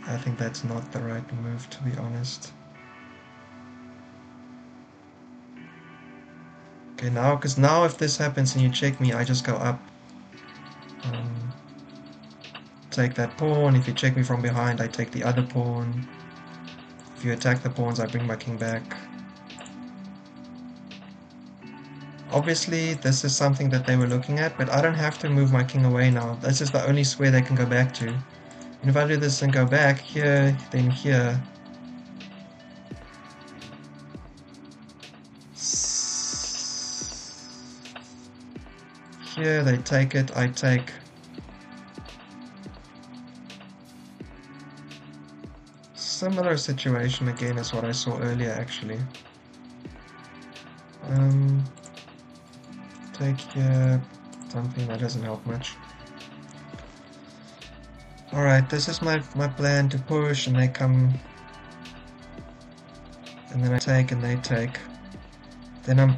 I think that's not the right move, to be honest. Okay, now, because now if this happens and you check me, I just go up. Take that pawn. If you check me from behind, I take the other pawn. If you attack the pawns, I bring my king back. Obviously, this is something that they were looking at, but I don't have to move my king away now. This is the only square they can go back to. And if I do this and go back here, then here, here they take it, I take. Similar situation again as what I saw earlier actually. Take here, something that doesn't help much. Alright, this is my plan to push and they come, and then I take and they take. Then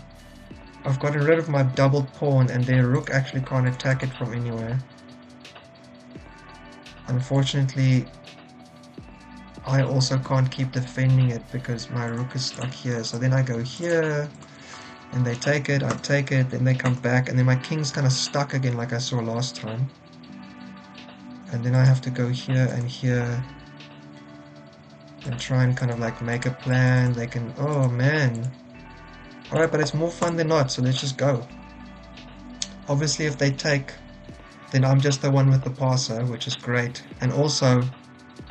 I've gotten rid of my doubled pawn and their rook actually can't attack it from anywhere. Unfortunately, I also can't keep defending it because my rook is stuck here. So then I go here and they take it, I take it, then they come back and then my king's kind of stuck again like I saw last time. And then I have to go here and here and try and kind of like make a plan. They can, oh man. Alright, but it's more fun than not, so let's just go. Obviously if they take, then I'm just the one with the passer, which is great. And also,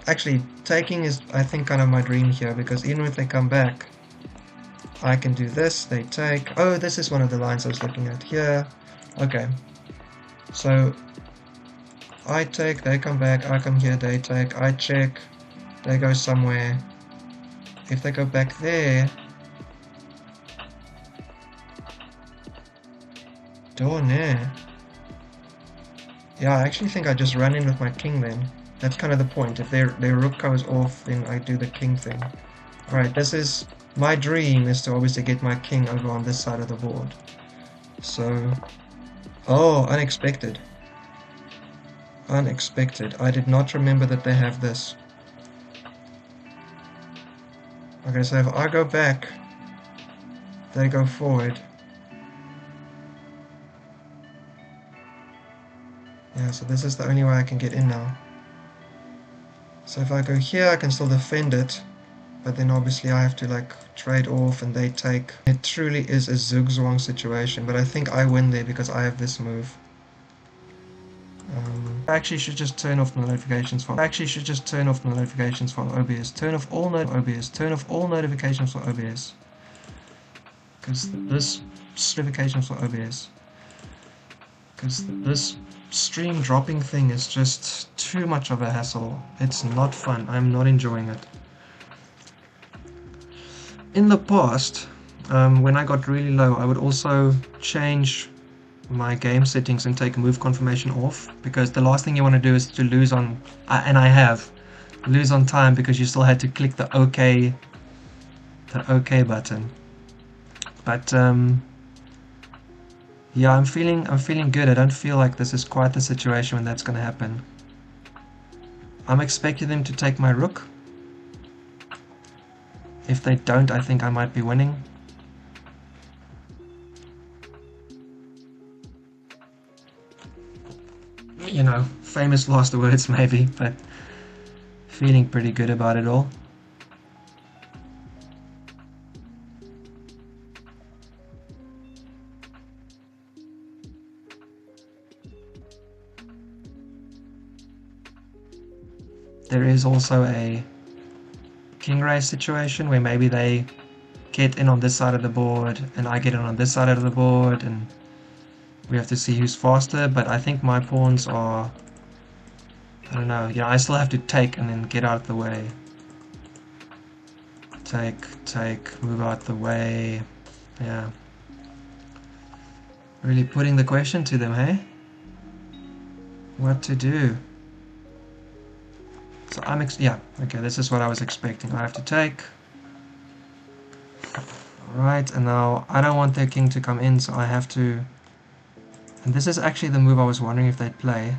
actually, taking is, I think, kind of my dream here, because even if they come back, I can do this, they take. Oh, this is one of the lines I was looking at here. Okay. So, I take, they come back, I come here, they take, I check, they go somewhere. If they go back there, darn yeah. Yeah, I actually think I just run in with my king then. That's kind of the point. If their rook goes off, then I do the king thing. Alright, this is... my dream is to obviously get my king over on this side of the board. So... oh, unexpected. Unexpected. I did not remember that they have this. Okay, so if I go back, they go forward. Yeah, so this is the only way I can get in now. So if I go here, I can still defend it, but then obviously I have to like trade off and they take. It truly is a zugzwang situation, but I think I win there because I have this move. I actually should just turn off the notifications for. OBS. Turn off all notifications for OBS. Because this notifications for OBS. Because this stream dropping thing is just too much of a hassle. It's not fun. I'm not enjoying it. In the past, when I got really low, I would also change my game settings and take move confirmation off, because the last thing you want to do is to lose on, and I have, lose on time because you still had to click the OK button. But yeah, I'm feeling good. I don't feel like this is quite the situation when that's going to happen. I'm expecting them to take my rook. If they don't, I think I might be winning. You know, famous last words maybe, but feeling pretty good about it all. There is also a king race situation where maybe they get in on this side of the board and I get in on this side of the board and we have to see who's faster, but I think my pawns are, I don't know, I still have to take and then get out of the way. Take, move out the way. Yeah. Really putting the question to them, hey? What to do? So yeah, okay, this is what I was expecting. I have to take. Alright, and now I don't want their king to come in, so I have to... And this is actually the move I was wondering if they'd play.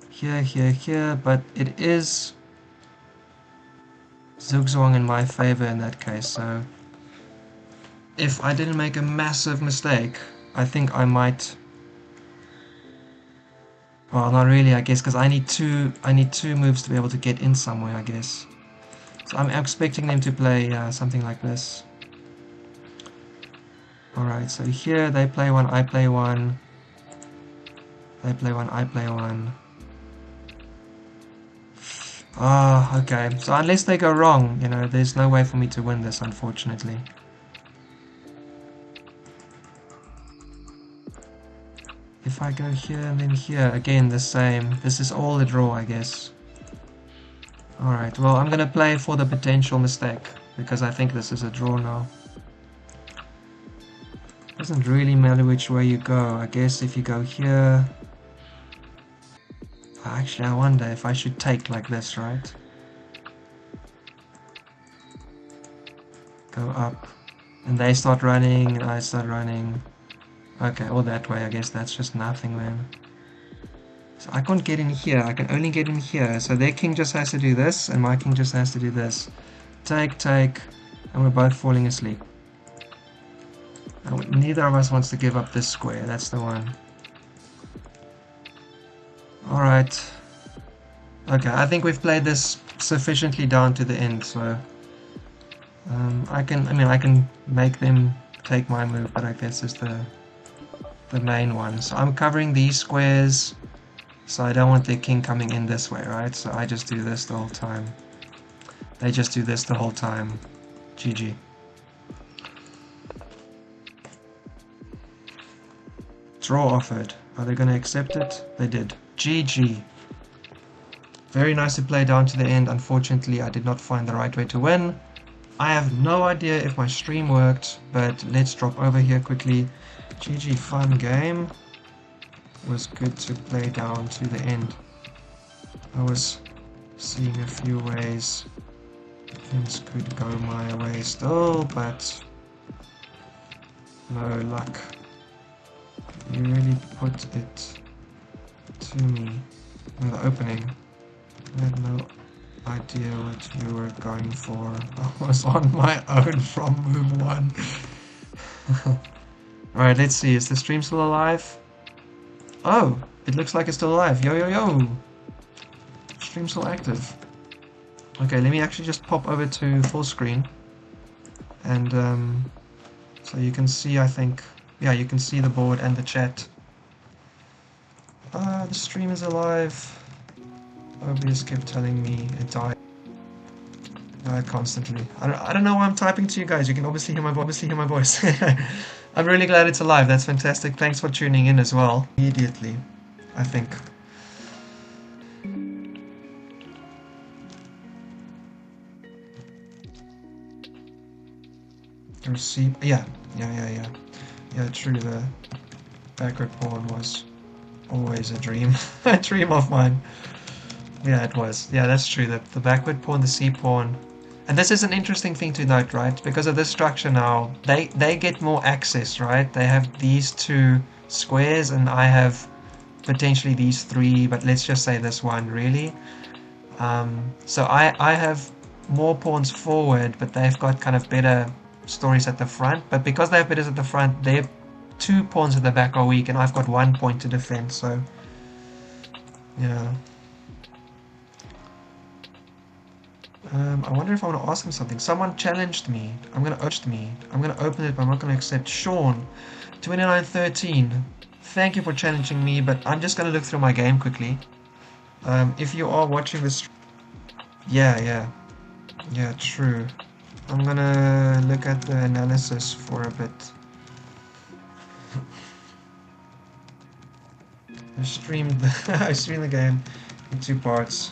Here, but it is zugzwang in my favor in that case, so if I didn't make a massive mistake, I think I might... Well, not really, I guess, because I need two moves to be able to get in somewhere, I guess. So I'm expecting them to play something like this. Alright, so here they play one, I play one. They play one, I play one. Ah, okay. So unless they go wrong, there's no way for me to win this, unfortunately. If I go here and then here, again the same. This is all a draw, I guess. Alright, well I'm gonna play for the potential mistake, because I think this is a draw now. Doesn't really matter which way you go. I guess if you go here... Actually, I wonder if I should take like this, right? Go up. And they start running, and I start running. Okay, or that way, I guess that's just nothing then. So I can't get in here, I can only get in here. So their king just has to do this, and my king just has to do this. Take, and we're both falling asleep. And neither of us wants to give up this square, that's the one. Alright. Okay, I think we've played this sufficiently down to the end, so... I can make them take my move, but I guess it's the main one. So I'm covering these squares, so I don't want their king coming in this way, right? So I just do this the whole time. They just do this the whole time. GG. Draw offered. Are they going to accept it? They did. GG. Very nice to play down to the end. Unfortunately, I did not find the right way to win. I have no idea if my stream worked, but let's drop over here quickly. GG, fun game. It was good to play down to the end. I was seeing a few ways things could go my way still, but no luck. You really put it to me in the opening. I had no idea what you were going for. I was on my own from move 1. Alright, let's see. Is the stream still alive? Oh, it looks like it's still alive. Yo. Stream's still active. Okay, let me actually just pop over to full screen. And so you can see, I think... Yeah, you can see the board and the chat. The stream is alive. OBS kept telling me it died. Constantly. I don't know why I'm typing to you guys. You can obviously hear my voice. I'm really glad it's alive. That's fantastic. Thanks for tuning in as well. Immediately, I think. Receive. Yeah. Yeah, true. The backward pawn was always a dream. A dream of mine. Yeah, it was. Yeah, that's true. The backward pawn, the c pawn. And this is an interesting thing to note, right? Because of this structure now, they get more access, right? They have these two squares, and I have potentially these three, but let's just say this one, really. So I have more pawns forward, but they've got kind of better stories at the front. But because they have better at the front, their two pawns at the back are weak, and I've got 1 point to defend, so... Yeah. I wonder if I want to ask him something. Someone challenged me. I'm going to open it, but I'm not going to accept. Sean, 2913. Thank you for challenging me, but I'm just going to look through my game quickly. If you are watching this... Yeah. Yeah, true. I'm gonna look at the analysis for a bit. I streamed I streamed the game in 2 parts.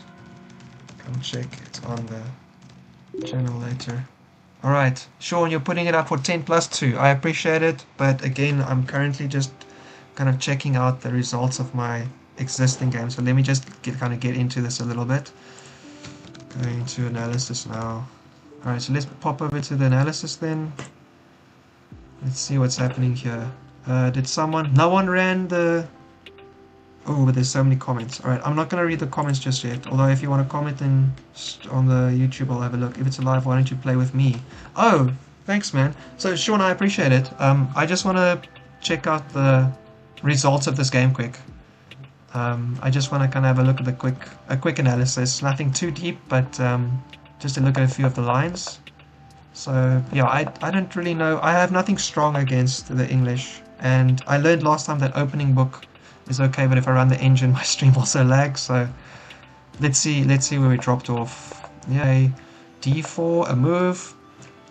Come check, it's on the channel later. Alright, Sean, you're putting it up for 10 plus 2. I appreciate it, but again, I'm currently just kind of checking out the results of my existing game. So let me just get into this a little bit. Going to analysis now. Alright, so let's pop over to the analysis then. Let's see what's happening here. Did someone... No one ran the... Oh, but there's so many comments. Alright, I'm not going to read the comments just yet. Although if you want to comment then on the YouTube, I'll have a look. If it's alive, why don't you play with me? Oh, thanks, man. So, Sean, I appreciate it. I just want to check out the results of this game quick. I just want to kind of have a look at a quick analysis. Nothing too deep, but just to look at a few of the lines. So, yeah, I don't really know. I have nothing strong against the English. And I learned last time that opening book is okay, but if I run the engine, my stream also lags. So let's see where we dropped off. Yay, d4, a move.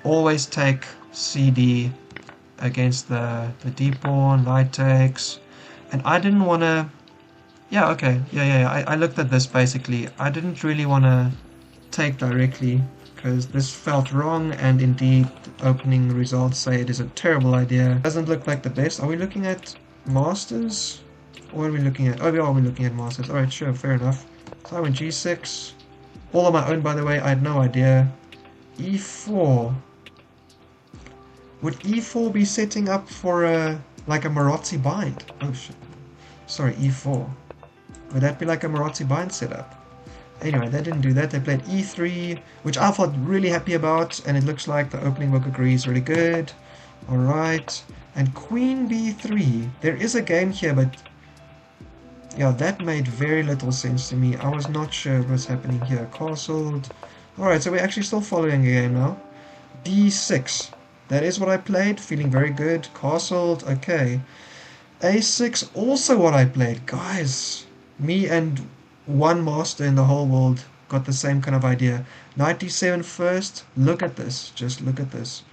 Always take cd against the d pawn. Knight takes, and I didn't want to. Yeah, okay, yeah. I looked at this basically. I didn't really want to take directly because this felt wrong, and indeed the opening results say it is a terrible idea. Doesn't look like the best. Are we looking at masters? What are we looking at? Oh, we are looking at masters. Alright, sure, fair enough. So I went g6. All on my own, by the way. I had no idea. e4. Would e4 be setting up for like a Marazzi bind? Oh, shit. Sorry, e4. Would that be like a Marazzi bind setup? Anyway, they didn't do that. They played e3, which I felt really happy about. And it looks like the opening book agrees really good. Alright. And queen b3. There is a game here, but... yeah, that made very little sense to me. I was not sure what's happening here. Castled. Alright, so we're actually still following a game now. d6. That is what I played. Feeling very good. Castled. Okay. a6. Also what I played. Guys, me and one master in the whole world got the same kind of idea. Knight d7 first. Look at this. Just look at this.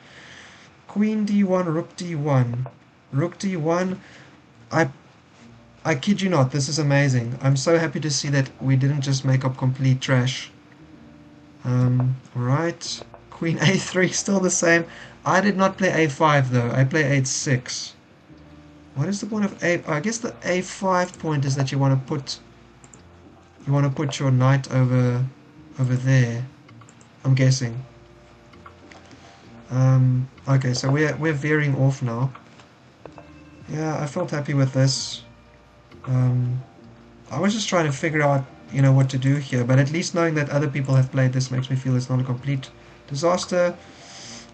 Queen d1, rook d1. Rook d1. I kid you not, this is amazing. I'm so happy to see that we didn't just make up complete trash. Right. Queen a3, still the same. I did not play a5 though. I play h6. What is the point of a... I guess the a5 point is that you want to put... you want to put your knight over there. I'm guessing. Okay, so we're veering off now. Yeah, I felt happy with this. I was just trying to figure out, you know, what to do here, but at least knowing that other people have played this makes me feel it's not a complete disaster.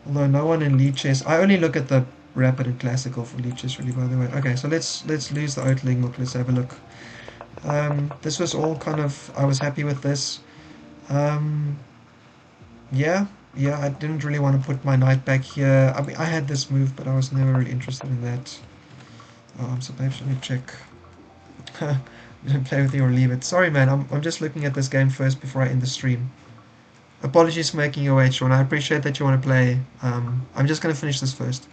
Although no one in Lichess. I only look at the rapid and classical for Lichess, really, by the way. Okay, so let's lose the opening book. Let's have a look. This was all kind of... I was happy with this. Yeah, I didn't really want to put my knight back here. I mean, I had this move, but I was never really interested in that. Oh, I'm supposed to check. Play with you or leave it. Sorry, man. I'm just looking at this game first before I end the stream. Apologies for making you wait, Sean. I appreciate that you want to play. I'm just going to finish this first.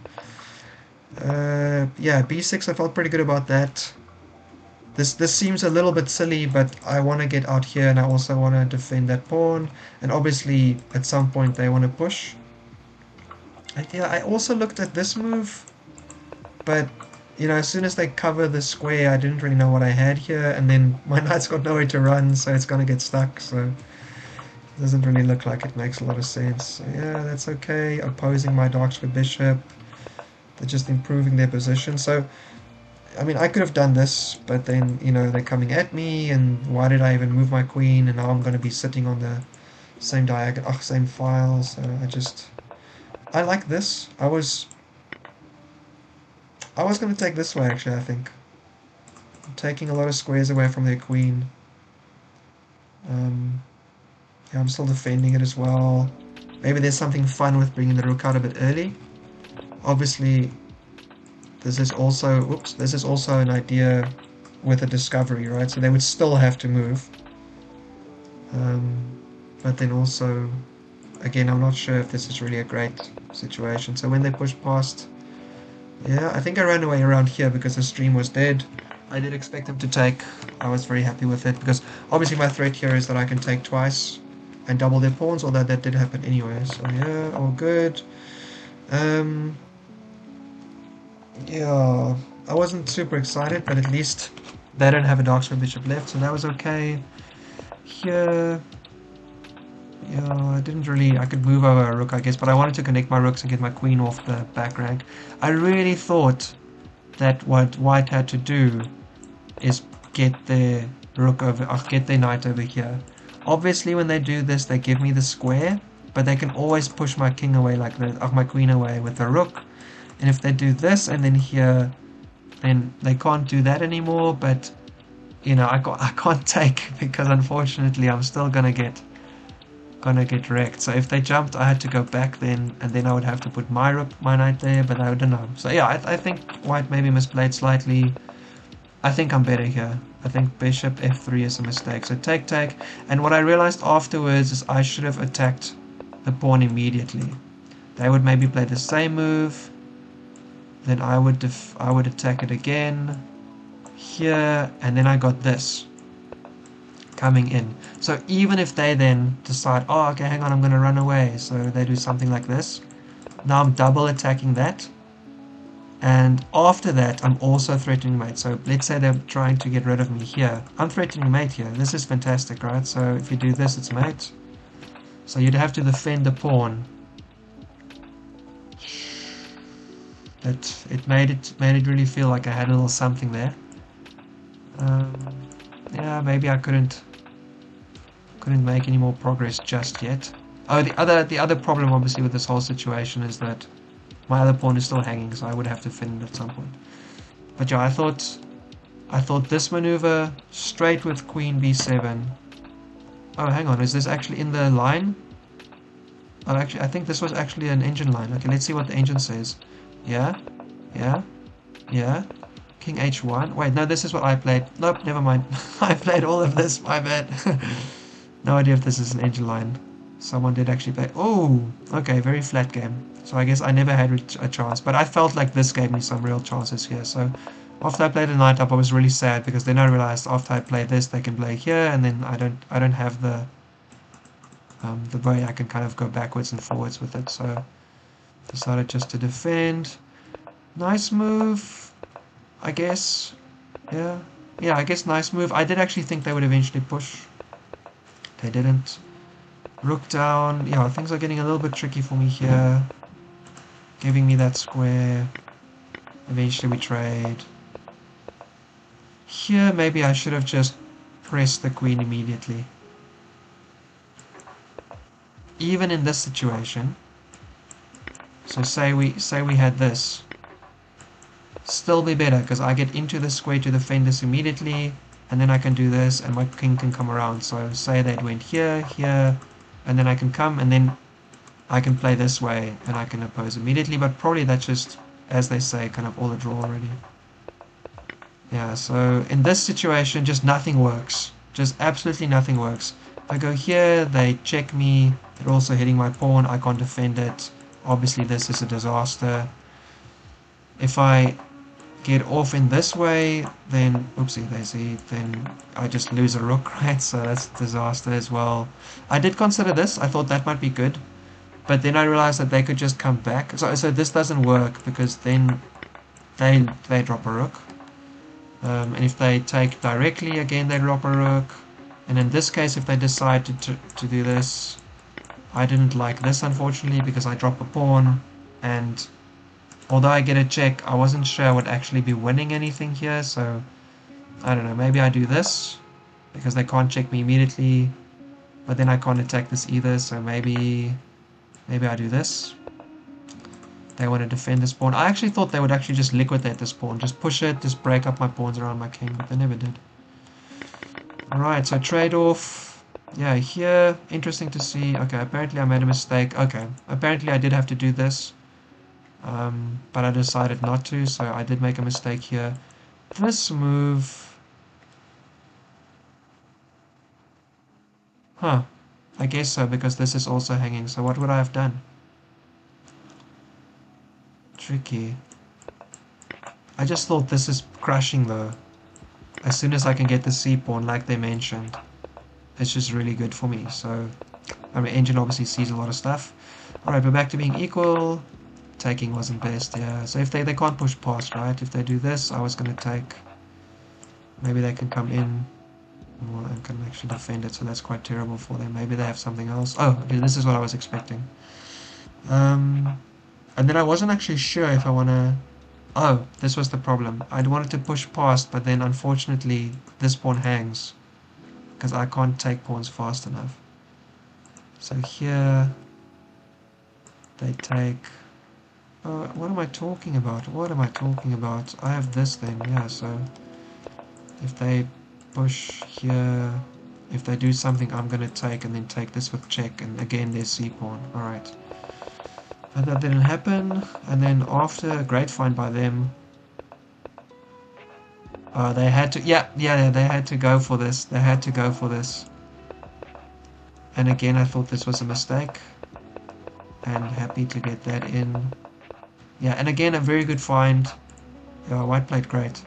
Yeah, b6. I felt pretty good about that. This seems a little bit silly, but I want to get out here, and I also want to defend that pawn. And obviously, at some point, they want to push. Yeah, I also looked at this move, but you know, as soon as they cover the square, I didn't really know what I had here, and then my knight's got nowhere to run, so it's gonna get stuck. So it doesn't really look like it makes a lot of sense. So yeah, that's okay. Opposing my dark square bishop. They're just improving their position. So I mean, I could have done this, but then, you know, they're coming at me, and why did I even move my queen? And now I'm going to be sitting on the same diagonal, same file. So I like this. I was going to take this way, actually, I think. I'm taking a lot of squares away from their queen. Yeah, I'm still defending it as well. Maybe there's something fun with bringing the rook out a bit early. Obviously, this is also an idea with a discovery, right? So they would still have to move. But then also again, I'm not sure if this is really a great situation. So when they push past, yeah, I think I ran away around here because the stream was dead. I did expect them to take. I was very happy with it because obviously my threat here is that I can take twice and double their pawns, although that did happen anyway. So yeah, all good. Um, yeah, I wasn't super excited, but at least they don't have a dark square bishop left, so that was okay. Here, yeah, I didn't really. I could move over a rook, I guess, but I wanted to connect my rooks and get my queen off the back rank. I really thought that what white had to do is get their rook over, get their knight over here. Obviously, when they do this, they give me the square, but they can always push my king away like this, my queen away with the rook. And if they do this and then here, then they can't do that anymore. But you know, I can't take because unfortunately I'm still gonna get wrecked. So if they jumped, I had to go back then, and then I would have to put my knight there. But I don't know. So yeah, I think white maybe misplayed slightly. I think I'm better here. I think bishop f3 is a mistake. So take, and what I realized afterwards is I should have attacked the pawn immediately. They would maybe play the same move. Then I would attack it again here, and then I got this coming in. So even if they then decide, oh, okay, hang on, I'm going to run away, so they do something like this. Now I'm double attacking that, and after that I'm also threatening mate. So let's say they're trying to get rid of me here. I'm threatening mate here. This is fantastic, right? So if you do this, it's mate. So you'd have to defend the pawn. But it made it really feel like I had a little something there. Yeah, maybe I couldn't make any more progress just yet. Oh, the other problem obviously with this whole situation is that my other pawn is still hanging, so I would have to defend it at some point. But yeah, I thought this maneuver straight with queen b7. Oh, hang on, is this actually in the line? Oh, actually, I think this was actually an engine line. Okay, let's see what the engine says. Yeah, yeah, yeah. King h1. Wait, no, this is what I played. Nope, never mind. I played all of this, my bad. No idea if this is an engine line. Someone did actually play. Oh, okay, very flat game. So I guess I never had a chance. But I felt like this gave me some real chances here. So after I played a knight up, I was really sad because then I realized after I play this, they can play here, and then I don't have the way I can kind of go backwards and forwards with it. So decided just to defend. Nice move, I guess. Yeah, I guess nice move. I did actually think they would eventually push. They didn't. Rook down. Yeah, things are getting a little bit tricky for me here. Giving me that square. Eventually we trade. Here maybe I should have just pressed the queen immediately. Even in this situation. So say we had this. Still be better because I get into the square to defend this immediately, and then I can do this and my king can come around. So say they went here, and then I can come and then I can play this way and I can oppose immediately, but probably that's just, as they say, kind of all a draw already. Yeah, so in this situation just nothing works. Just absolutely nothing works. If I go here, they check me. They're also hitting my pawn. I can't defend it. Obviously this is a disaster. If I get off in this way, then oopsie daisy, then I just lose a rook, right? So that's a disaster as well. I did consider this. I thought that might be good, but then I realized that they could just come back. So this doesn't work because then they drop a rook, and if they take directly again, they drop a rook. And in this case, if they decide to do this, I didn't like this unfortunately because I drop a pawn, and although I get a check, I wasn't sure I would actually be winning anything here, so I don't know, maybe I do this because they can't check me immediately, but then I can't attack this either, so maybe I do this. They want to defend this pawn. I actually thought they would actually just liquidate this pawn, just push it, just break up my pawns around my king, but they never did. Alright, so trade-off. Yeah, here, interesting to see. Okay, apparently I made a mistake. Okay, apparently I did have to do this. But I decided not to, so I did make a mistake here. This move... Huh. I guess so, because this is also hanging. So what would I have done? Tricky. I just thought this is crushing though. As soon as I can get the C pawn, like they mentioned, it's just really good for me. So, I mean, engine obviously sees a lot of stuff. Alright, we're back to being equal. Taking wasn't best, yeah. So if they can't push past, right? If they do this, I was going to take. Maybe they can come in. Well, I can actually defend it, so that's quite terrible for them. Maybe they have something else. Oh, okay, this is what I was expecting. And then I wasn't actually sure if I want to... Oh, this was the problem. I wanted to push past, but then unfortunately this pawn hangs. Because I can't take pawns fast enough. So here... They take... what am I talking about? What am I talking about? I have this then, yeah, so... If they push here... If they do something, I'm going to take and then take this with check. And again, there's C pawn. Alright. But that didn't happen. And then after a great find by them... they had to... Yeah, they had to go for this. They had to go for this. And again, I thought this was a mistake. And happy to get that in. Yeah, and again, a very good find. Yeah, white played great.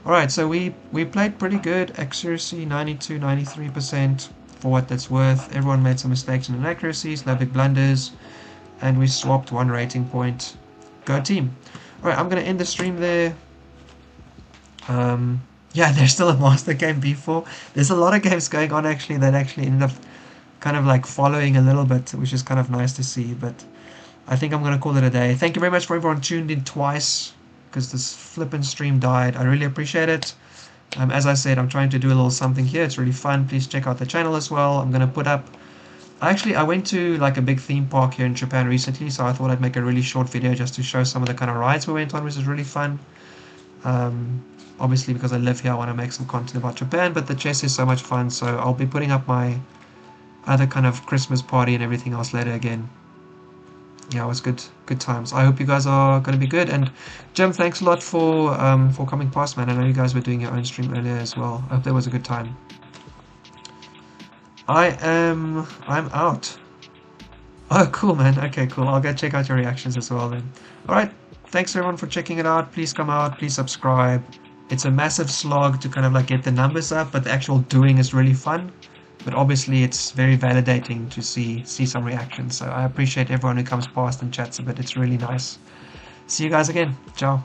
Alright, so we played pretty good. Accuracy 92, 93% for what that's worth. Everyone made some mistakes and inaccuracies, no big blunders. And we swapped one rating point. Go team. Alright, I'm going to end the stream there. Yeah, there's still a master game B4. There's a lot of games going on actually that actually ended up kind of like following a little bit, which is kind of nice to see. But I think I'm going to call it a day. Thank you very much for everyone tuned in twice, because this flippin' stream died. I really appreciate it. As I said, I'm trying to do a little something here. It's really fun. Please check out the channel as well. I'm going to put up... Actually, I went to like a big theme park here in Japan recently, so I thought I'd make a really short video just to show some of the kind of rides we went on, which is really fun. Obviously, because I live here, I want to make some content about Japan, but the chess is so much fun, so I'll be putting up my other kind of Christmas party and everything else later again. Yeah, it was good times. I hope you guys are going to be good. And Jim, thanks a lot for coming past, man. I know you guys were doing your own stream earlier as well. I hope that was a good time. I'm out. Oh, cool, man. Okay, cool. I'll go check out your reactions as well then. Alright, thanks everyone for checking it out. Please come out, please subscribe. It's a massive slog to kind of like get the numbers up, but the actual doing is really fun. But obviously it's very validating to see some reactions. So I appreciate everyone who comes past and chats a bit. It's really nice. See you guys again. Ciao.